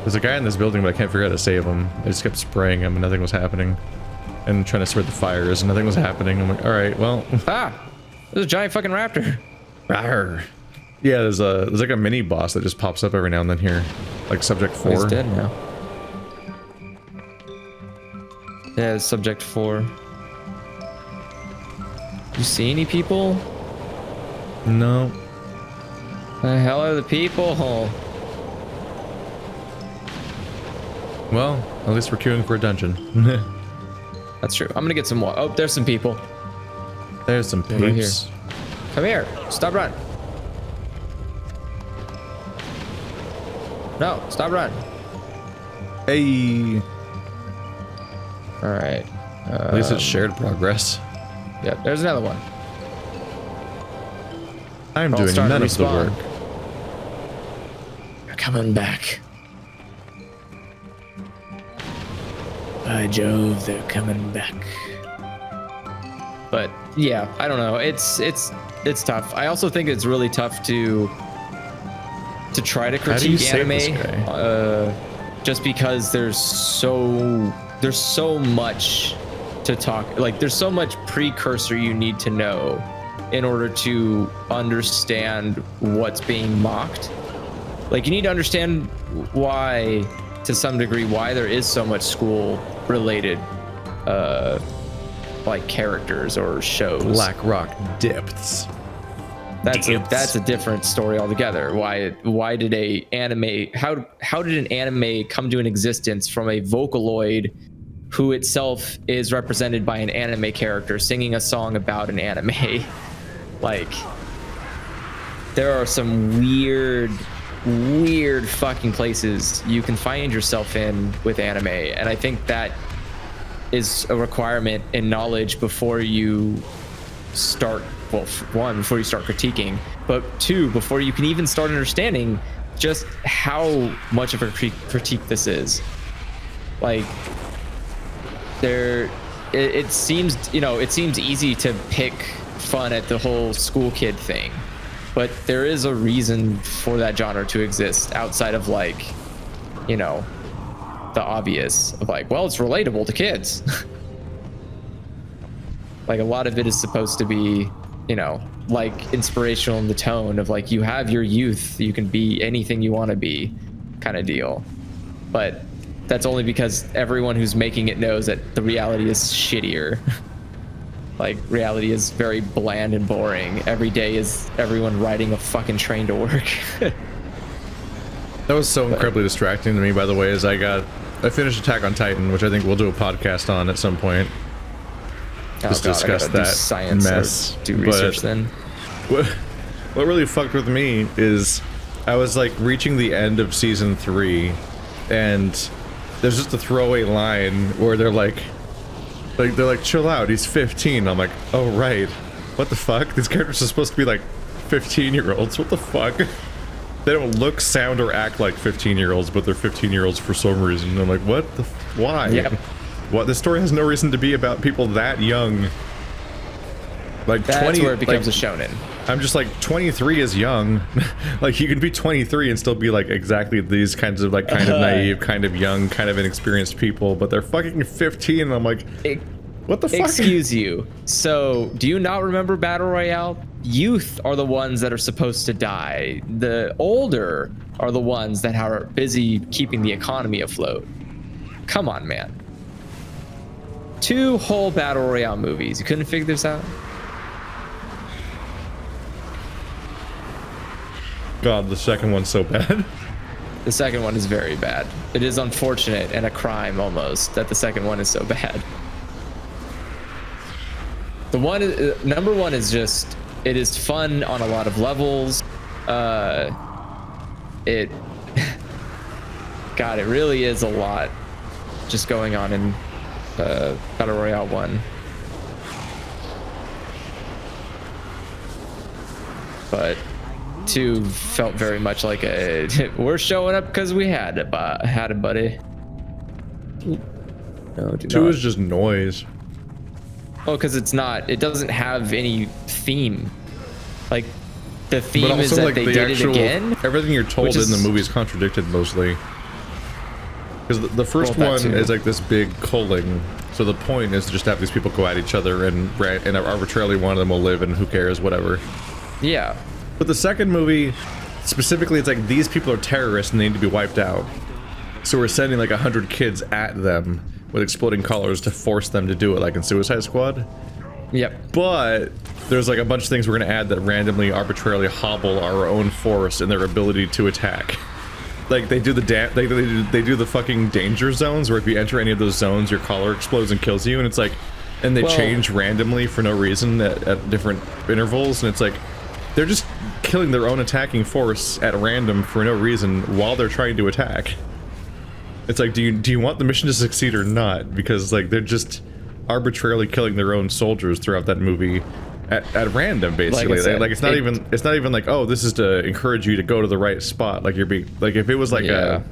There's a guy in this building, but I can't figure out how to save him. I just kept spraying him and nothing was happening. And trying to spread the fires and nothing was happening. I'm like, all right, well. There's a giant fucking raptor. Rawr. Yeah, there's like a mini boss that just pops up every now and then here. Like Subject 4. He's dead now. Yeah, it's Subject 4. You see any people? No. The hell are the people? Well, at least we're queuing for a dungeon. That's true. I'm gonna get some more. Oh, there's some people. There's some Over peeps. here. Come here. Stop running. No, stop running. Hey. All right. At least it's shared progress. Yep, there's another one. I'm All doing starting none to of the respawn. work. You're coming back. By Jove, they're coming back. But yeah, I don't know. It's tough. I also think it's really tough to try to How do you critique save this anime, guy? just because there's so much to talk. Like there's so much precursor you need to know in order to understand what's being mocked. Like you need to understand why, to some degree, why there is so much school-related, like characters or shows. Blackrock Depths. That's a different story altogether. Why did a anime? How did an anime come to an existence from a Vocaloid, who itself is represented by an anime character singing a song about an anime? Like, there are some weird fucking places you can find yourself in with anime, and I think that is a requirement in knowledge before you start. Well, one, before you start critiquing, but two, before you can even start understanding just how much of a critique this is. Like, it seems, it seems easy to pick fun at the whole school kid thing, but there is a reason for that genre to exist outside of, like, the obvious of, like, well, it's relatable to kids. Like, a lot of it is supposed to be, like, inspirational in the tone of, like, you have your youth, you can be anything you want to be, kind of deal. But that's only because everyone who's making it knows that the reality is shittier. Like, reality is very bland and boring. Every day is everyone riding a fucking train to work. That was so incredibly distracting to me, by the way, as I finished Attack on Titan, which I think we'll do a podcast on at some point. Just discuss that science mess. Do research then. What really fucked with me is I was like reaching the end of season 3, and there's just a throwaway line where they're like chill out, he's 15. I'm like, oh right, what the fuck? These characters are supposed to be like 15-year-olds. What the fuck? They don't look, sound, or act like 15-year-olds, but they're 15-year-olds for some reason. I'm like, what the? Why? Yep. What? This story has no reason to be about people that young. Like, That's 20, where it becomes like, a shonen. I'm just like, 23 is young. Like, you can be 23 and still be like exactly these kinds of like kind of naive, kind of young, kind of inexperienced people, but they're fucking 15, and I'm like, what the fuck? Excuse you. So, do you not remember Battle Royale? Youth are the ones that are supposed to die. The older are the ones that are busy keeping the economy afloat. Come on, man. 2 whole Battle Royale movies. You couldn't figure this out? God, the second one's so bad. The second one is very bad. It is unfortunate and a crime almost that the second one is so bad. The one, number one is just, it is fun on a lot of levels. It really is a lot just going on in Battle Royale 1. But 2 felt very much like a we're showing up because we had it, buddy. No, 2 is just noise. Oh, because it doesn't have any theme. Like the theme But also, is that like, they the did actual, it again. everything you're told which in is- the movie is contradicted mostly. Because the first Well, one that too. is like this big culling. So the point is to just have these people go at each other and arbitrarily one of them will live and who cares, whatever. Yeah. But the second movie, specifically, it's like these people are terrorists and they need to be wiped out. So we're sending like 100 kids at them with exploding collars to force them to do it, like in Suicide Squad. Yep. But there's like a bunch of things we're gonna add that randomly, arbitrarily hobble our own force and their ability to attack. Like they do the they do the fucking danger zones where if you enter any of those zones, your collar explodes and kills you, and it's like, and they Well- change randomly for no reason at different intervals, and it's like they're just killing their own attacking force at random for no reason while they're trying to attack. It's like, do you want the mission to succeed or not? Because like they're just arbitrarily killing their own soldiers throughout that movie at random, basically. Like it's not even like, oh, this is to encourage you to go to the right spot. Like you're being like, if it was like a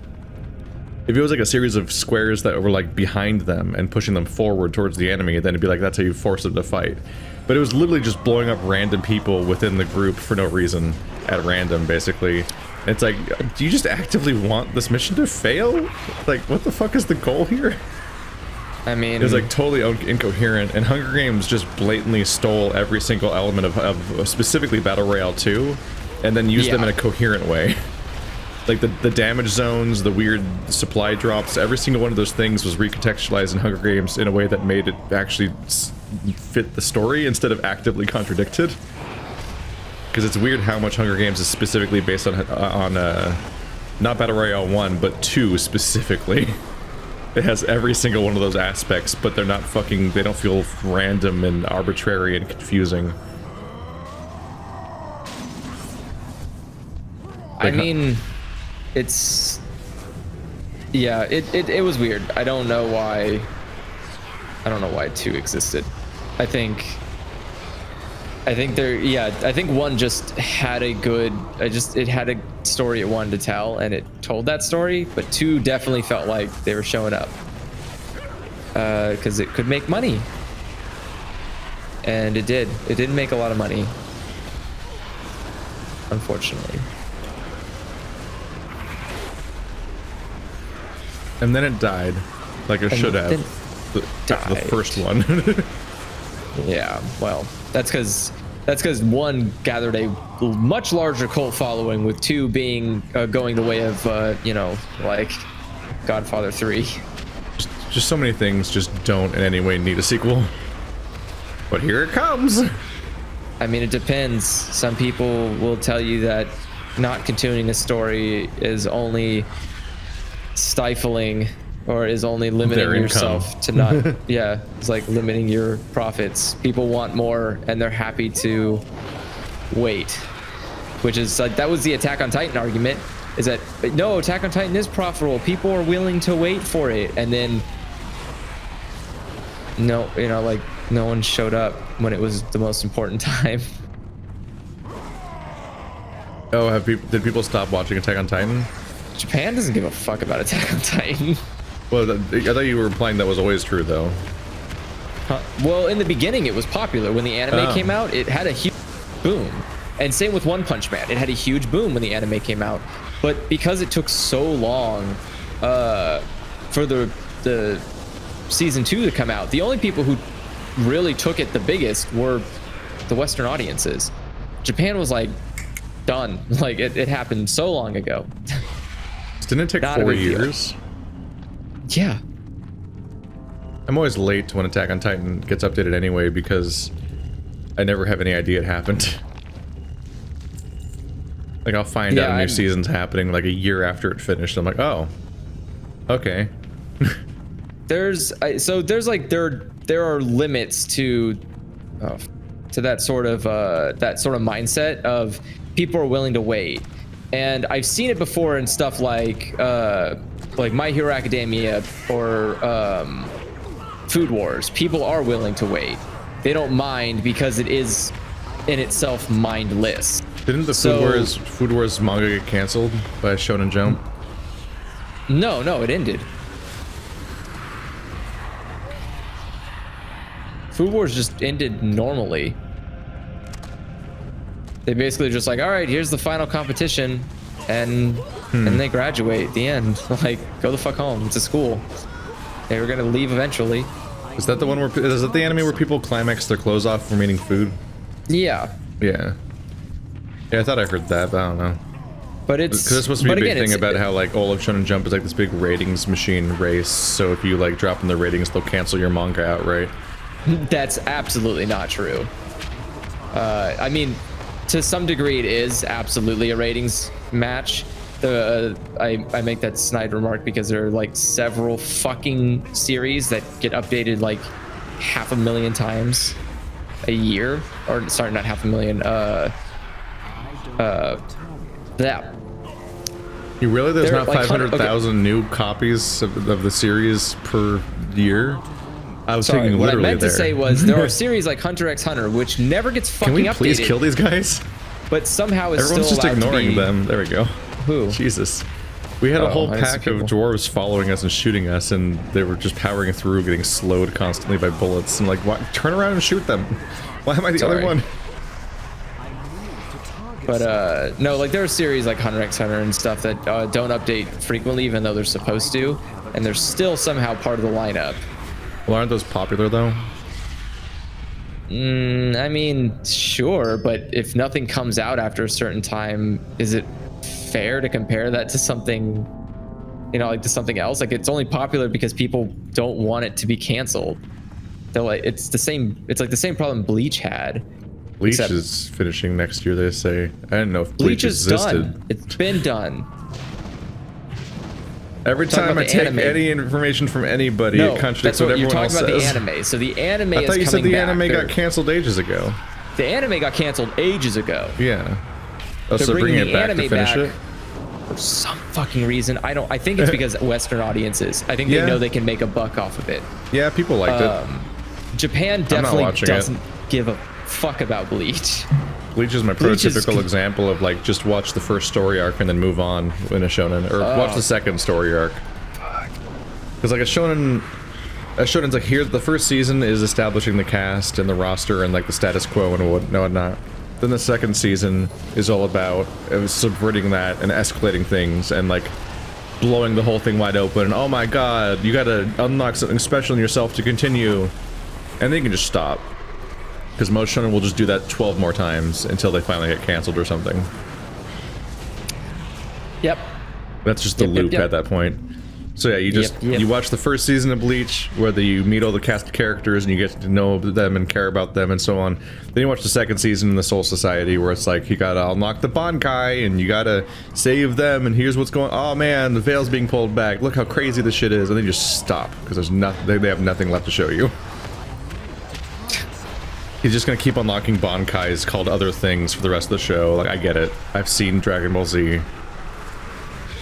series of squares that were like behind them and pushing them forward towards the enemy, then it'd be like that's how you force them to fight. But it was literally just blowing up random people within the group for no reason at random, basically. It's like, do you just actively want this mission to fail? Like, what the fuck is the goal here? I mean, It was like totally incoherent, and Hunger Games just blatantly stole every single element of specifically Battle Royale 2, and then used them in a coherent way. Like the damage zones, the weird supply drops, every single one of those things was recontextualized in Hunger Games in a way that made it actually fit the story instead of actively contradicted. Because it's weird how much Hunger Games is specifically based on not Battle Royale 1, but 2 specifically. It has every single one of those aspects, but they're not fucking, they don't feel random and arbitrary and confusing. I mean, it's, yeah, it was weird. I don't know why 2 existed. I think I think 1 just had a good, it had a story it wanted to tell, and it told that story, but 2 definitely felt like they were showing up because it could make money, and it didn't make a lot of money, unfortunately. And then it died, like it should have. The first one. Yeah, well, that's because 1 gathered a much larger cult following, with 2 being going the way of like Godfather 3. Just so many things just don't in any way need a sequel. But here it comes. I mean, it depends. Some people will tell you that not continuing a story is only stifling, or is only limiting Their income. yourself to not yeah, it's like limiting your profits. People want more, and they're happy to wait, which is like, that was the Attack on Titan argument, is that no, Attack on Titan is profitable, people are willing to wait for it, and then no, like no one showed up when it was the most important time. Oh, did people stop watching Attack on Titan? Japan doesn't give a fuck about Attack on Titan. Well, I thought you were implying that was always true, though. Well, in the beginning, it was popular. When the anime came out, it had a huge boom. And same with One Punch Man. It had a huge boom when the anime came out. But because it took so long for the season 2 to come out, the only people who really took it the biggest were the Western audiences. Japan was like, done. Like, it happened so long ago. Didn't it take Not a 4 big deal. years? Yeah. I'm always late when Attack on Titan gets updated anyway, because I never have any idea it happened. Like, I'll find out a new season's happening like a year after it finished. I'm like, oh, okay. There are limits to that sort of mindset of people are willing to wait. And I've seen it before in stuff like My Hero Academia or Food Wars. People are willing to wait. They don't mind because it is in itself mindless. Didn't the Food Wars manga get canceled by Shonen Jump? No, it ended. Food Wars just ended normally. They basically just like, all right, here's the final competition, and they graduate at the end. Like, go the fuck home. It's a school. They were gonna leave eventually. Is that the one where is that the anime where people climax their clothes off from eating food? Yeah. Yeah. Yeah, I thought I heard that, but I don't know. But it's because it's supposed to be a big thing about how like all of Shonen Jump is like this big ratings machine race. So if you like drop in the ratings, they'll cancel your manga outright. That's absolutely not true. I mean, to some degree, it is absolutely a ratings match. I make that snide remark because there are like several fucking series that get updated like 500,000 times a year, or sorry, not 500,000. That. You really? There's not like 500,000 new copies of the series per year? I was thinking what I literally meant there. to say was there are series like Hunter x Hunter, which never gets fucking updated. Can we please kill these guys? But somehow it's Everyone's still just ignoring to be... them. There we go. Who? Jesus. We had a whole I pack of dwarves following us and shooting us, and they were just powering through, getting slowed constantly by bullets. I'm like, what? Turn around and shoot them. Why am I the other one? But no, like there are series like Hunter x Hunter and stuff that don't update frequently, even though they're supposed to, and they're still somehow part of the lineup. Well, aren't those popular though? I mean, sure, but if nothing comes out after a certain time, is it fair to compare that to something, you know, like to something else? Like it's only popular because people don't want it to be canceled. They're like, it's like the same problem Bleach had. Bleach is finishing next year, they say. I didn't know if Bleach is existed. Done. It's been done. Every time I take any information from anybody, it contradicts what everyone else says. You're talking about the anime. So the anime is coming back. I thought you said the anime got canceled ages ago. The anime got canceled ages ago. Yeah. Oh, so they're bringing it back to finish it? For some fucking reason. I think it's because Western audiences. I think they know they can make a buck off of it. Yeah, people liked it. Japan definitely doesn't give a fuck about Bleach. Bleach is my prototypical example of like just watch the first story arc and then move on in a shonen, or watch the second story arc. Because like a shonen's like, here's the first season is establishing the cast and the roster and like the status quo and whatnot. Then the second season is all about subverting that and escalating things and like blowing the whole thing wide open. And oh my god, you gotta unlock something special in yourself to continue, and then you can just stop. Because most shonen will just do that 12 more times until they finally get canceled or something. Yep. That's just the loop at that point. So yeah, you just you watch the first season of Bleach, where you meet all the cast of characters and you get to know them and care about them and so on. Then you watch the second season in the Soul Society, where it's like you gotta unlock the Bankai and you gotta save them, and here's what's going. Oh man, the veil's being pulled back. Look how crazy this shit is, and then you just stop because there's nothing. They have nothing left to show you. He's just gonna keep unlocking Bankais called other things for the rest of the show. Like, I get it. I've seen Dragon Ball Z.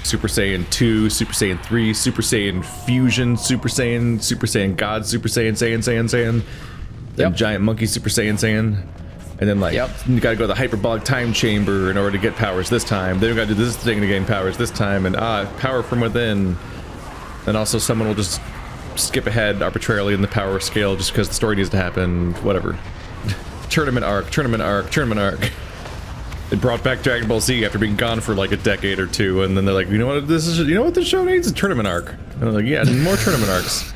Super Saiyan 2, Super Saiyan 3, Super Saiyan Fusion, Super Saiyan God, Super Saiyan, Saiyan. Then Giant Monkey Super Saiyan. And then like, you gotta go to the Hyperbolic Time Chamber in order to get powers this time. Then you gotta do this thing to gain powers this time, and power from within. And also someone will just skip ahead arbitrarily in the power scale just because the story needs to happen, whatever. Tournament arc. They brought back Dragon Ball Z after being gone for like a decade or two, and then they're like, you know what this show needs? A tournament arc. And they're like, yeah, more tournament arcs.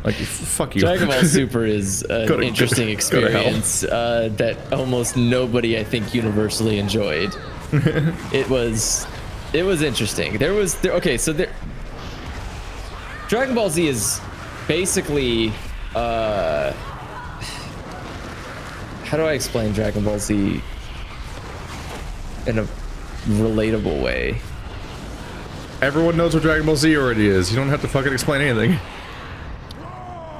Like, fuck you. Dragon Ball Super is an interesting experience that almost nobody, I think, universally enjoyed. It was interesting. Dragon Ball Z is basically how do I explain Dragon Ball Z in a relatable way? Everyone knows what Dragon Ball Z already is. You don't have to fucking explain anything.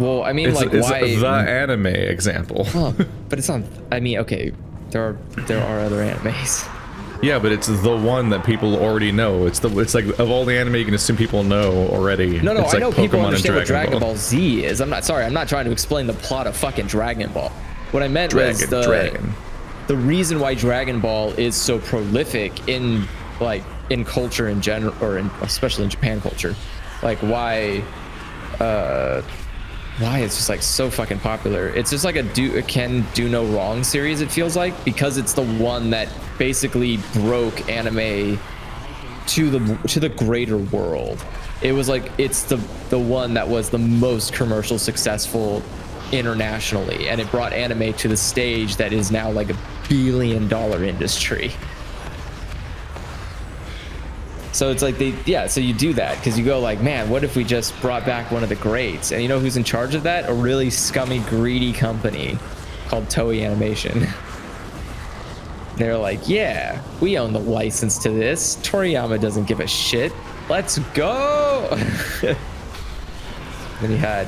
Well, I mean, it's why the anime example. Well, but it's not. I mean, okay, there are other animes. Yeah, but it's the one that people already know. It's like of all the anime you can assume people know already. No, it's I like know people Pokemon understand what Dragon Dragon Ball Z is. I'm not trying to explain the plot of fucking Dragon Ball. What I meant was the reason why Dragon Ball is so prolific in culture in general, or especially in Japan culture, like why it's just like so fucking popular. It's just like a can do no wrong series, it feels like, because it's the one that basically broke anime to the greater world. It was like, it's the one that was the most commercial successful internationally, and it brought anime to the stage that is now like $1 billion industry. So it's like so you do that because you go like, man, what if we just brought back one of the greats? And you know who's in charge of that? A really scummy, greedy company called Toei Animation. They're like, yeah, we own the license to this. Toriyama doesn't give a shit. Let's go. Then you had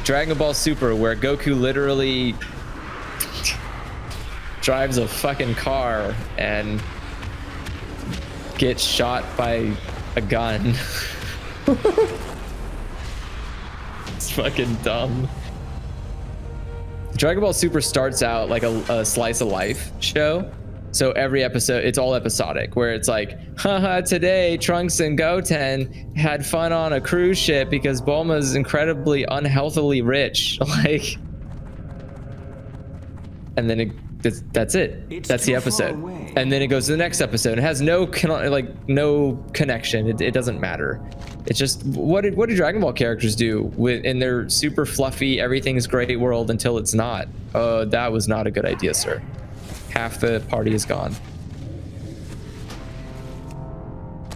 Dragon Ball Super, where Goku literally drives a fucking car and gets shot by a gun. It's fucking dumb. Dragon Ball Super starts out like a slice of life show. So every episode, it's all episodic, where it's like, haha, today Trunks and Goten had fun on a cruise ship because Bulma's incredibly unhealthily rich. Like, and then that's it. That's the episode. And then it goes to the next episode. It has no connection. It doesn't matter. It's just, what do Dragon Ball characters do in their super fluffy, everything's great world until it's not? That was not a good idea, sir. Half the party is gone.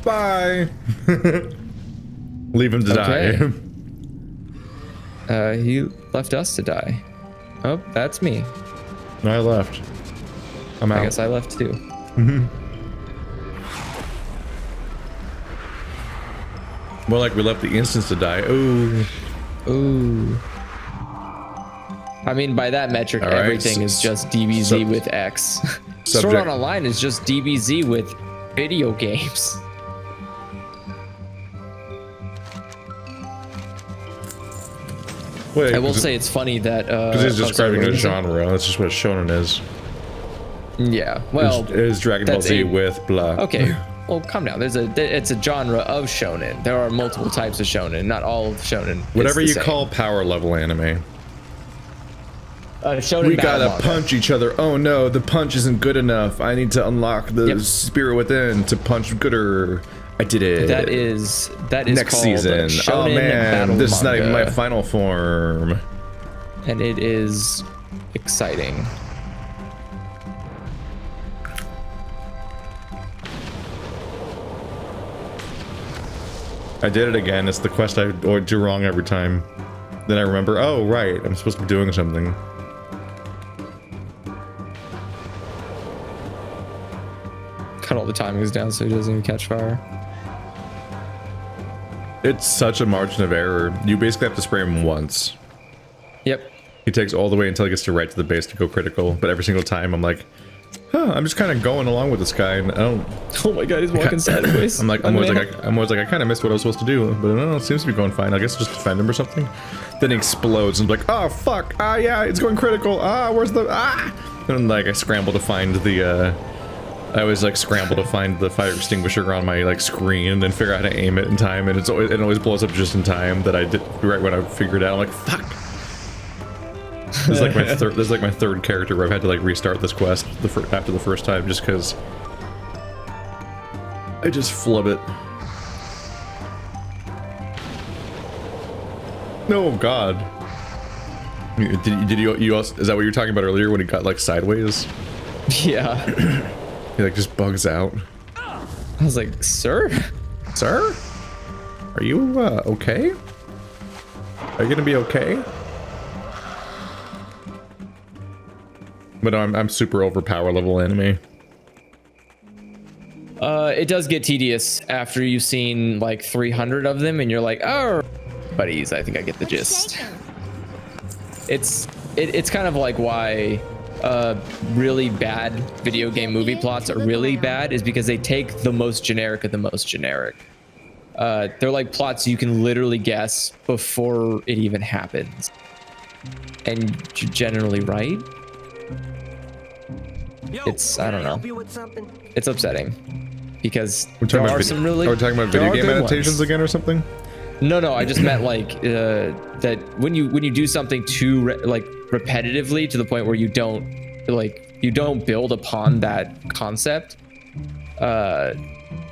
Bye. Leave him to die. He left us to die. Oh, that's me. I left. I'm out. I guess I left too. More like we left the instance to die. Ooh. Ooh. I mean, by that metric, All right, everything is just DBZ with X. Sword Art Online is just DBZ with video games. Wait, I will say it's funny that because he's describing a genre. That's just what shonen is. Yeah, well, it is Dragon Ball Z with blah. Okay, well, calm down. It's a genre of shonen. There are multiple types of shonen. Not all of shonen. Whatever you call power level anime. We gotta punch each other. Oh no, the punch isn't good enough. I need to unlock the spirit within to punch gooder. I did it. That is next season. Oh man, this is not even my final form. And it is exciting. I did it again. It's the quest I do wrong every time. Then I remember, oh right, I'm supposed to be doing something. Cut all the timings down so he doesn't even catch fire. It's such a margin of error. You basically have to spray him once. Yep. He takes all the way until he gets to right to the base to go critical, but every single time I'm like, I'm just kind of going along with this guy, and I don't. Oh my god, he's walking sideways. I'm always like, I kind of missed what I was supposed to do, but no, it seems to be going fine. I guess just defend him or something. Then he explodes, and I'm like, oh fuck, yeah, it's going critical. Where's the And like I scramble to find the I always like scramble to find the fire extinguisher on my like screen and then figure out how to aim it in time, and it always blows up just in time that I did right when I figured it out. I'm like, fuck. This is like my third character where I've had to like restart this quest after the first time just because I just flub it. No, God. Did you also, is that what you were talking about earlier when he got like sideways? Yeah. He like just bugs out. I was like, sir? Sir? Are you okay? Are you gonna be okay? But I'm super over power level anime. It does get tedious after you've seen like 300 of them and you're like, oh, buddies, I think I get the gist. It's kind of like why really bad video game movie plots are really bad, is because they take the most generic of the most generic. They're like plots you can literally guess before it even happens. And you're generally right. it's I don't know. Help you with something? It's upsetting because We're there talking are about some really. Are we talking about there video are game good adaptations ones. again or something? No, I just meant like that when you do something too like repetitively to the point where you don't build upon that concept,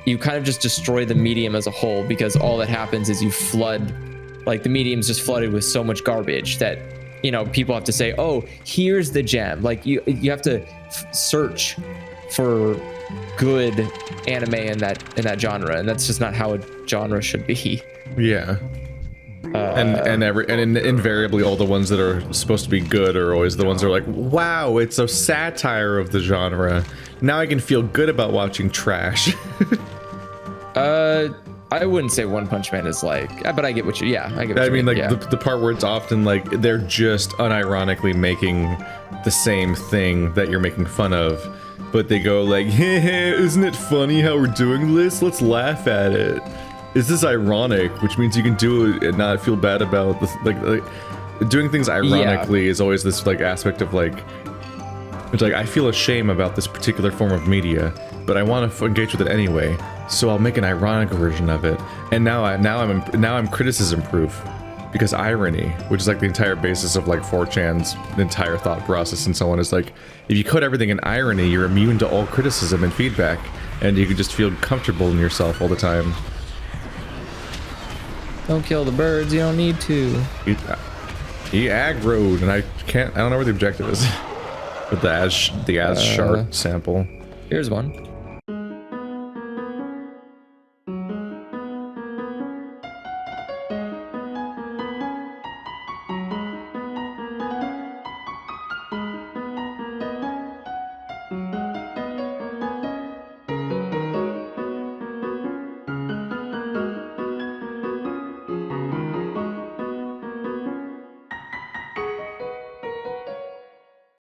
you kind of just destroy the medium as a whole, because all that happens is you flood, like the medium's just flooded with so much garbage that, you know, people have to say, oh, here's the gem. Like you have to search for good anime in that genre, and that's just not how a genre should be. Yeah. And invariably all the ones that are supposed to be good are always the ones that are like, wow, it's a satire of the genre. Now I can feel good about watching trash. I wouldn't say One Punch Man is like, but I get what you. Yeah, I get. What I you mean, like yeah. the part where it's often like they're just unironically making the same thing that you're making fun of, but they go like, hey, isn't it funny how we're doing this? Let's laugh at it. Is this ironic? Which means you can do it and not feel bad about the like doing things ironically is always this like aspect of like, it's like I feel ashamed about this particular form of media, but I want to engage with it anyway, so I'll make an ironic version of it. And now I'm criticism proof, because irony, which is like the entire basis of like 4chan's entire thought process and so on, is like if you code everything in irony, you're immune to all criticism and feedback, and you can just feel comfortable in yourself all the time. Don't kill the birds. You don't need to. He aggroed, and I don't know where the objective is. With the as shard sample. Here's one.